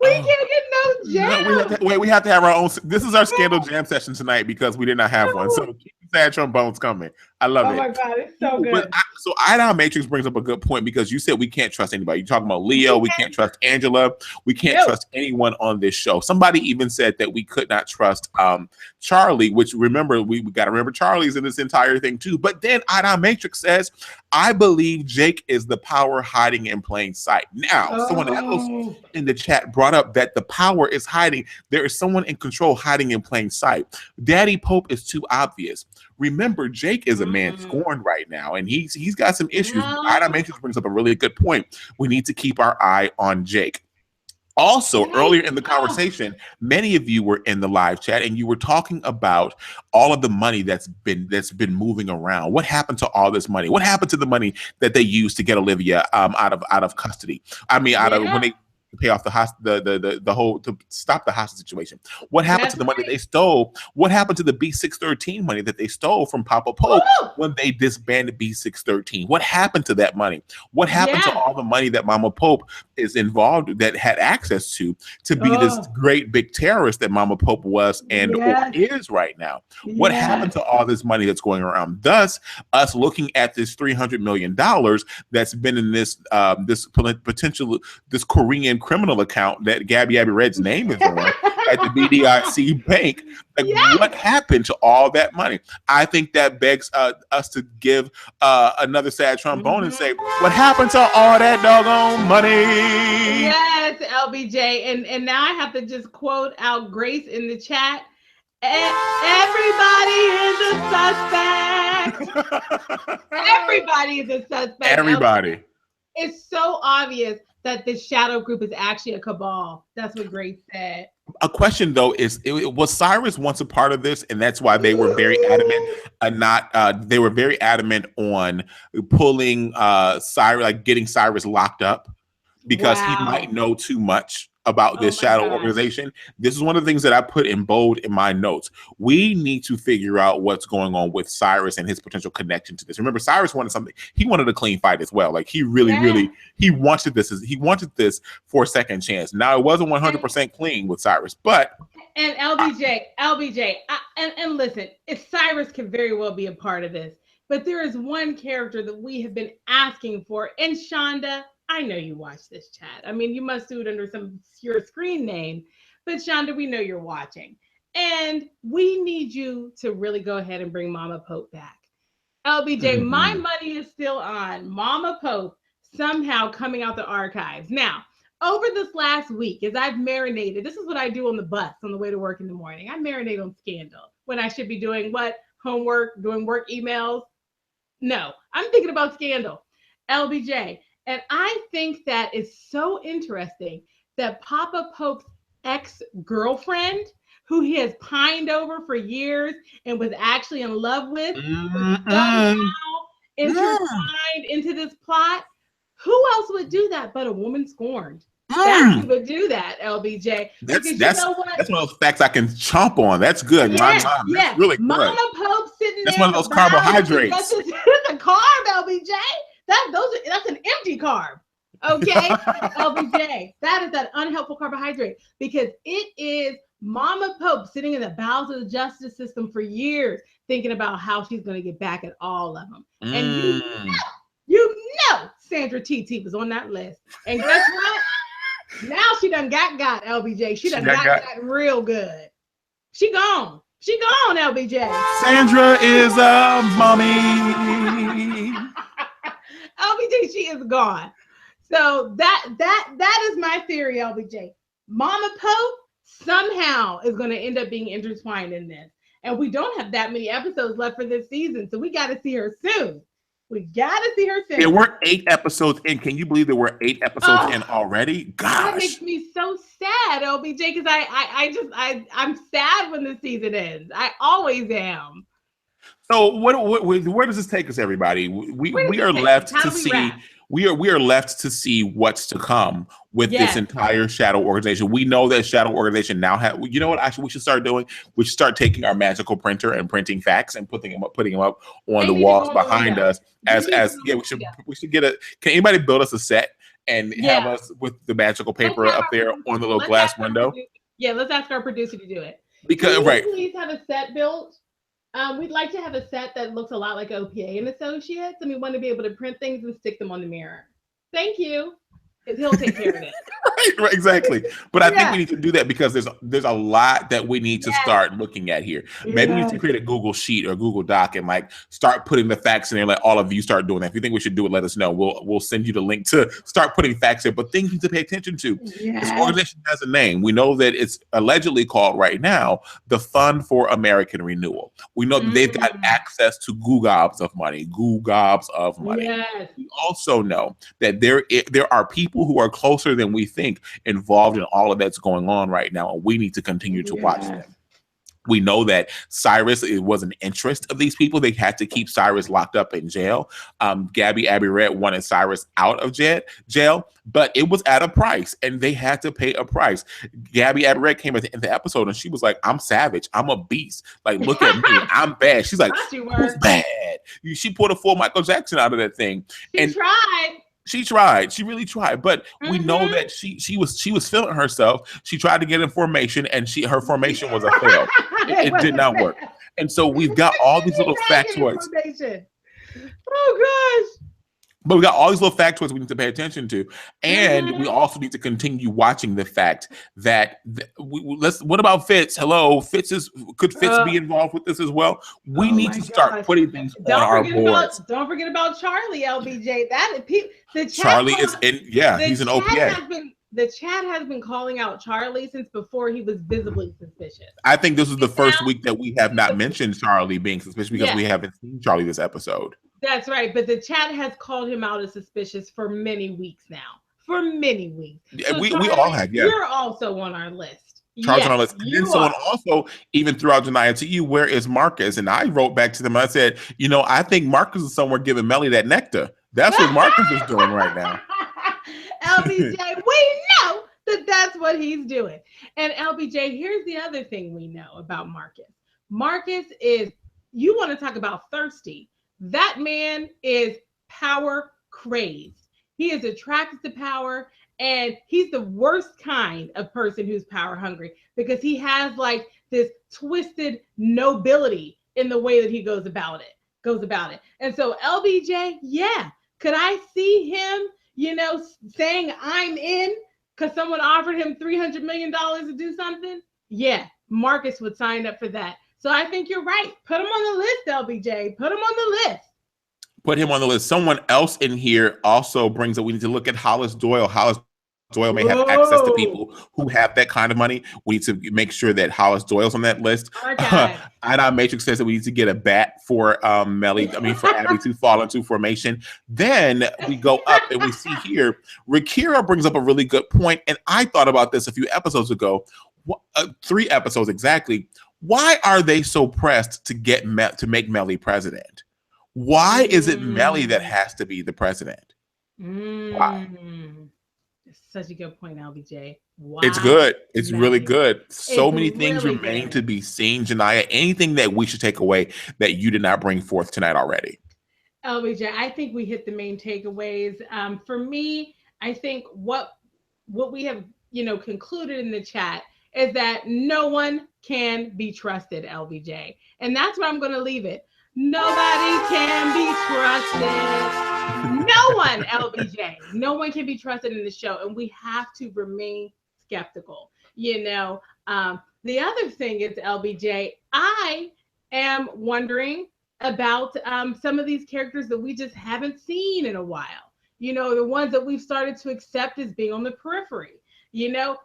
We can't get no jam. No, we have to have our own. This is our Scandal Jam session tonight because we did not have one. So keep the sad trombones coming. I love it. Oh my God, it's so good. So Iodine Matrix brings up a good point because you said we can't trust anybody. You're talking about Leo. We can't trust Angela. We can't trust anyone on this show. Somebody even said that we could not trust Charlie, which remember, we got to remember Charlie's in this entire thing too. But then Iodine Matrix says, I believe Jake is the power hiding in plain sight. Now, someone else in the chat brought up that the power is hiding. There is someone in control hiding in plain sight. Daddy Pope is too obvious. Remember, Jake is a man scorned right now, and he's got some issues. Iodine Matrix brings up a really good point. We need to keep our eye on Jake. Also, earlier in the conversation, many of you were in the live chat and you were talking about all of the money that's been moving around. What happened to all this money? What happened to the money that they used to get Olivia out of custody? I mean, when they pay off the whole to stop the hostage situation. What happened to the money they stole? What happened to the B613 money that they stole from Papa Pope when they disbanded B613? What happened to that money? What happened to all the money that Mama Pope is involved that had access to be this great big terrorist that Mama Pope was and or is right now? What happened to all this money that's going around? Thus, us looking at this $300 million that's been in this this Korean criminal account that Gabby Red's name is on at the BDIC bank. What happened to all that money? I think that begs us to give another sad trombone and say, what happened to all that doggone money? Yes, LBJ. And now I have to just quote out Grace in the chat. Everybody is a suspect. Everybody is a suspect. Everybody. It's so obvious that this shadow group is actually a cabal. That's what Grace said. A question though is, was Cyrus once a part of this, and that's why they were very adamant, not they were very adamant on pulling Cyrus, like getting Cyrus locked up because he might Wow. know too much about Oh this my shadow gosh. organization. This is one of the things that I put in bold in my notes. We need to figure out what's going on with Cyrus and his potential connection to this. Remember, Cyrus wanted something. He wanted a clean fight as well. Like he really, Yeah. really, he wanted this. He wanted this for a second chance. Now it wasn't And 100% clean with Cyrus, but and LBJ, and listen, if Cyrus can very well be a part of this, but there is one character that we have been asking for. And Shonda, I know you watch this chat. I mean, you must do it under some your screen name, but Shonda, we know you're watching, and we need you to really go ahead and bring Mama Pope back. LBJ, my mhm. money is still on Mama Pope somehow coming out the archives. Now, over this last week, as I've marinated, this is what I do on the bus on the way to work in the morning. I marinate on Scandal when I should be doing what? Homework, doing work emails. No, I'm thinking about Scandal, LBJ. And I think that is so interesting that Papa Pope's ex girlfriend, who he has pined over for years and was actually in love with, was Mm-mm. somehow Mm. intertwined into this plot. Who else would do that but a woman scorned? That's who Mm. would do that, LBJ. That's Because you that's know what? that's one of those facts I can chomp on. That's good. My Yes, mom. That's yes. really good. Mama Pope sitting That's there one in of the those bows because that's carbohydrates. just the carb, LBJ. That's an empty carb. Okay, LBJ. That is that unhelpful carbohydrate because it is Mama Pope sitting in the bowels of the justice system for years, thinking about how she's going to get back at all of them. And Mm. you know, Sandra TT was on that list. And guess what? Now she done got LBJ. She She done got got real good. She gone. She gone, LBJ. Sandra is a mommy. LBJ, she is gone. So that is my theory, LBJ. Mama Pope somehow is going to end up being intertwined in this, and we don't have that many episodes left for this season, so we got to see her soon. We got to see her There soon. were 8 episodes in. Can you believe there were 8 episodes in Oh, already? that Gosh. makes me so sad, LBJ, because I'm sad when the season ends. I always am. So where does this take us, everybody? Where We does are this take us? left How to do we wrap? see we are left to see what's to come with this Yes. entire shadow organization. We know that shadow organization now have, you know what actually we should start doing? We should start taking our magical printer and printing facts and putting them up on They the need to walls go in the behind window. us They need to as go in yeah, the window. we should get a, can anybody build us a set and have Yeah. us with the magical Let's paper have up our there producer. on the little Let's ask glass our window? producer. Yeah, let's ask our producer to do it. Can Because we right. please have a set built? We'd like to have a set that looks a lot like OPA and Associates, and we want to be able to print things and stick them on the mirror. Thank you. He'll take care of it. Right, exactly. But I think Yeah. we need to do that because there's a lot that we need to Yes. start looking at here. Maybe we need to Yes. create a Google sheet or Google Doc and like start putting the facts in there. Let all of you start doing that. If you think we should do it, let us know. We'll send you the link to start putting facts in. But things you need to pay attention to. This Yes. organization has a name. We know that it's allegedly called right now the Fund for American Renewal. We know that they've got Mm. access to goo gobs of money, goo gobs of money. Yes. We also know that there are people who are closer than we think involved in all of that's going on right now, and we need to continue to watch Yes. them. We know that Cyrus, it was an interest of these people. They had to keep Cyrus locked up in jail. Gabby Abiret wanted Cyrus out of jail, but it was at a price, and they had to pay a price. Gabby Abiret came at the end of the episode, and she was like, "I'm savage. I'm a beast. Like, look at me. I'm bad." She's like, Thought you "Who's were. bad?" She pulled a full Michael Jackson out of that thing, She and tried. she tried. She really tried. But we know Mm-hmm. that she was feeling herself. She tried to get information, and her formation was a fail. It did not work. And so we've got all these little factoids. Information. Oh But we got all these little factoids we need to pay attention to, gosh. and we Mm-hmm. also need to continue watching the fact that let's. What about Fitz? Hello, could Fitz be involved with this as well? We Oh need my to start gosh. putting things on our boards. Don't forget about Charlie, LBJ. The chat Charlie is in. Yeah, the he's an chat OPA. the chat has been calling out Charlie since before he was visibly suspicious. I think this is the And first now week that we have not mentioned Charlie being suspicious because yeah, we haven't seen Charlie this episode. that's right. But the chat has called him out as suspicious for many weeks now. For many weeks. So We all Charlie, have, yeah. you're also on our list. Charging Yes, on list. And then you someone are. also even threw out Janiyah to you, where is Marcus? And I wrote back to them and I said, I think Marcus is somewhere giving Melly that nectar. That's what Marcus is doing right now. LBJ, we know that that's what he's doing. And LBJ, here's the other thing we know about Marcus. Marcus is, you want to talk about thirsty. That man is power crazed. He is attracted to power, and he's the worst kind of person who's power hungry because he has like this twisted nobility in the way that he goes about it. And so LBJ, yeah, could I see him, saying I'm in because someone offered him $300 million to do something? Yeah, Marcus would sign up for that. So I think you're right. Put him on the list, LBJ. Put him on the list. Put him on the list. Someone else in here also brings up, we need to look at Hollis Doyle. Hollis Doyle may have access to people who have that kind of money. We need to make sure that Hollis Doyle's on that list. Ion Matrix says that we need to get a bat for for Abby to fall into formation. Then we go up and we see here, Rakira brings up a really good point, and I thought about this a few episodes ago, 3 episodes exactly. Why are they so pressed to make Melly president? Why is it Melly that has to be the president? Why? Such a good point, LBJ. Wow. It's good. It's really good. So It's many things really remain good to be seen. Janiyah, anything that we should take away that you did not bring forth tonight already? LBJ, I think we hit the main takeaways. For me, I think what we have, concluded in the chat is that no one can be trusted, LBJ. And that's where I'm going to leave it. Nobody can be trusted. No one, LBJ. No one can be trusted in the show, and we have to remain skeptical. The other thing is, LBJ, I am wondering about some of these characters that we just haven't seen in a while. The ones that we've started to accept as being on the periphery.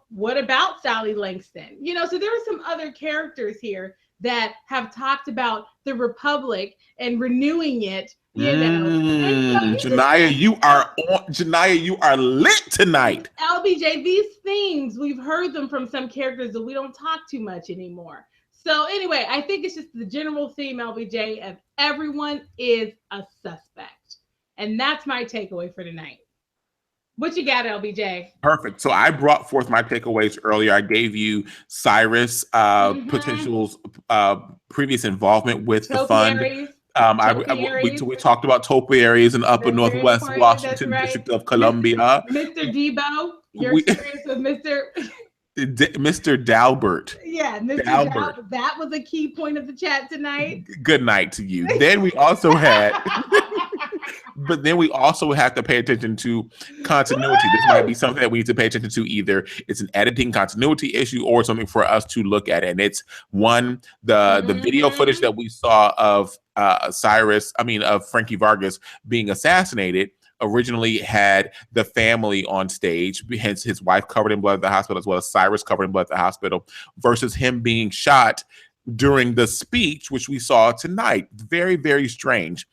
What about Sally Langston? So there are some other characters here that have talked about the Republic and renewing it. Janiyah, you are lit tonight. LBJ, these things, we've heard them from some characters that we don't talk too much anymore. So anyway, I think it's just the general theme, LBJ, of everyone is a suspect. And that's my takeaway for tonight. What you got, LBJ? Perfect. So I brought forth my takeaways earlier. I gave you Cyrus potential previous involvement with the fund. We talked about topiaries in Upper Northwest Washington District of Columbia. Mr. Debo, your experience with Mr. Dalbert. Yeah, Mr. Dalbert. That was a key point of the chat tonight. Good night to you. Then we also had, but then we also have to pay attention to continuity. This might be something that we need to pay attention to. Either it's an editing continuity issue or something for us to look at. And it's one, the video footage that we saw of of Frankie Vargas being assassinated originally had the family on stage, hence his wife covered in blood at the hospital, as well as Cyrus covered in blood at the hospital, versus him being shot during the speech, which we saw tonight. Very, very strange.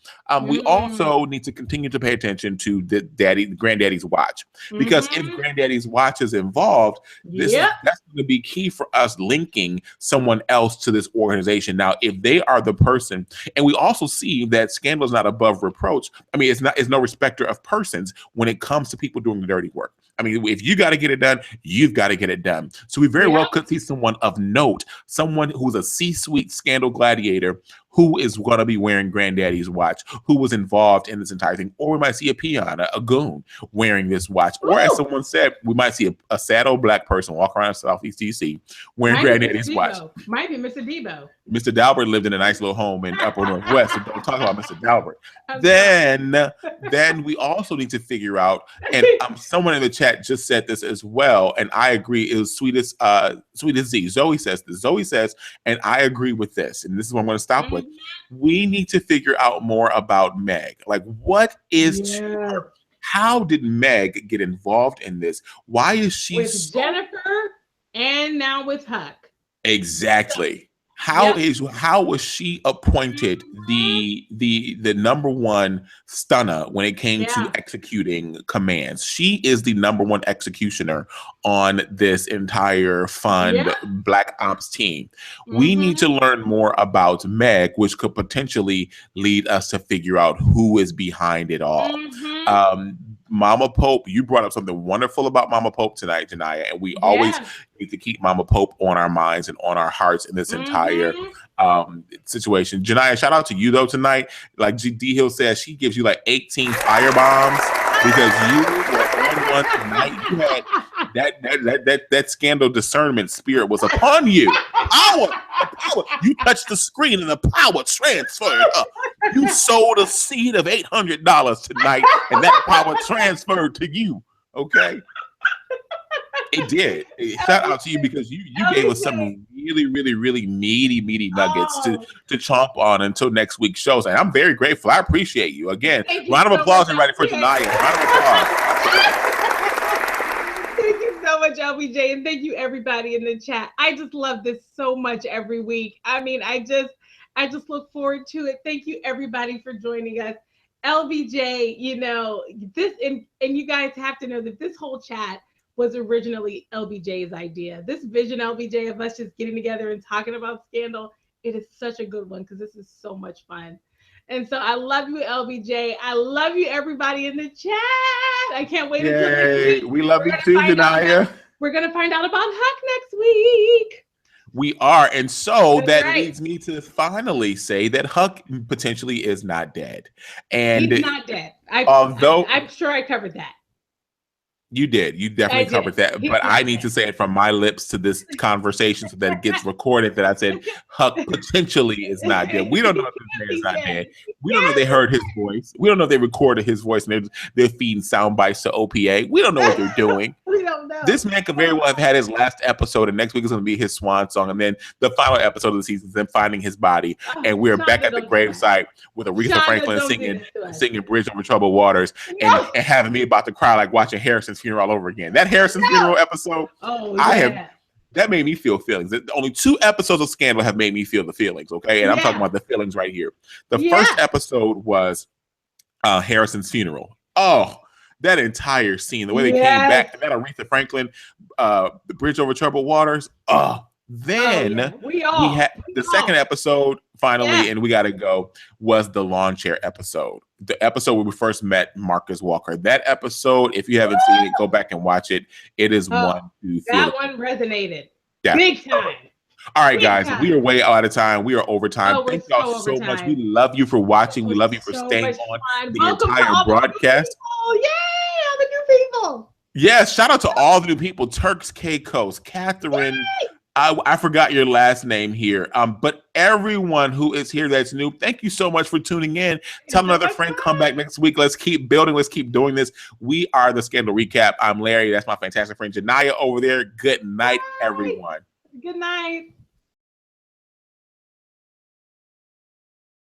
We also need to continue to pay attention to the granddaddy's watch, because if granddaddy's watch is involved, that's going to be key for us linking someone else to this organization. Now, if they are the person, and we also see that Scandal is not above reproach. I mean, it's no respecter of persons when it comes to people doing the dirty work. I mean, if you got to get it done, you've got to get it done. So we very well could see someone of note, someone who's a C-suite scandal gladiator who is going to be wearing granddaddy's watch, who was involved in this entire thing. Or we might see a peon, a goon wearing this watch. Or as someone said, we might see a sad old black person walk around Southeast DC wearing granddaddy's watch. Might be Mr. Debo. Mr. Dalbert lived in a nice little home in Upper Northwest, so don't talk about Mr. Dalbert. Then we also need to figure out, and someone in the chat just said this as well, and I agree, it was Sweetest Z. Zoe says this. Zoe says, and I agree with this, and this is what I'm going to stop with. We need to figure out more about Meg. Like, what is her? How did Meg get involved in this? Why is she with Jennifer and now with Huck? Exactly. How was she appointed the number one stunner when it came to executing commands? She is the number one executioner on this entire fund Black Ops team. We need to learn more about Meg, which could potentially lead us to figure out who is behind it all. Mama Pope, you brought up something wonderful about Mama Pope tonight, Janaya, and we always need to keep Mama Pope on our minds and on our hearts in this entire situation. Janaya, shout out to you though tonight. Like D Hill says, she gives you like 18 fire bombs because you were on one tonight. You had that scandal discernment spirit was upon you. Power. You touched the screen and the power transferred up. You sold a seed of $800 tonight, and that power transferred to you. Okay, it did. Shout out to you because you gave us some really meaty nuggets to chomp on until next week's shows, and I'm very grateful. I appreciate you again. Round of applause and ready for Janaya. Round of applause. Thank you so much, LBJ, and thank you everybody in the chat. I just love this so much every week. I mean, I just look forward to it. Thank you everybody for joining us. LBJ, you know, this and you guys have to know that this whole chat was originally LBJ's idea. This vision, LBJ, of us just getting together and talking about Scandal, it is such a good one because this is so much fun. And so I love you, LBJ. I love you, everybody in the chat. I can't wait until next week. We love you too, Janaya. We're going to find out about Huck next week. We are. And so leads me to finally say that Huck potentially is not dead. And he's not dead. I'm sure I covered that. You did. You definitely covered that. But I need to say it from my lips to this conversation so that it gets recorded that I said Huck potentially is not dead. We don't know if this man is not dead. We don't know if they heard his voice. We don't know if they recorded his voice and they're feeding sound bites to OPA. We don't know what they're doing. We don't know. This man could very well have had his last episode, and next week is going to be his swan song, and then the final episode of the season is them finding his body, and we're back at the gravesite with Aretha Franklin singing "Bridge Over Troubled Waters," and having me about to cry like watching Harrison's funeral all over again. That Harrison's funeral episode, that made me feel feelings. Only 2 episodes of Scandal have made me feel the feelings. Okay, and I'm talking about the feelings right here. The first episode was Harrison's funeral. Oh. That entire scene, the way they came back to that Aretha Franklin, the Bridge Over Troubled Waters. Then we had the second episode finally, and we got to go, was the lawn chair episode. The episode where we first met Marcus Walker. That episode, if you haven't seen it, go back and watch it. It is one to feel. That one resonated big time. All right, guys, we are way out of time. We are over time. Thank y'all so much. We love you for watching. We love you for staying on the entire broadcast. Oh, yay, all the new people. Yes, shout out to all the new people. Turks, K-Coast, Catherine. I forgot your last name here. But everyone who is here that's new, thank you so much for tuning in. Tell another friend, come back next week. Let's keep building. Let's keep doing this. We are the Scandal Recap. I'm Larry. That's my fantastic friend Janaya over there. Good night, everyone. Good night.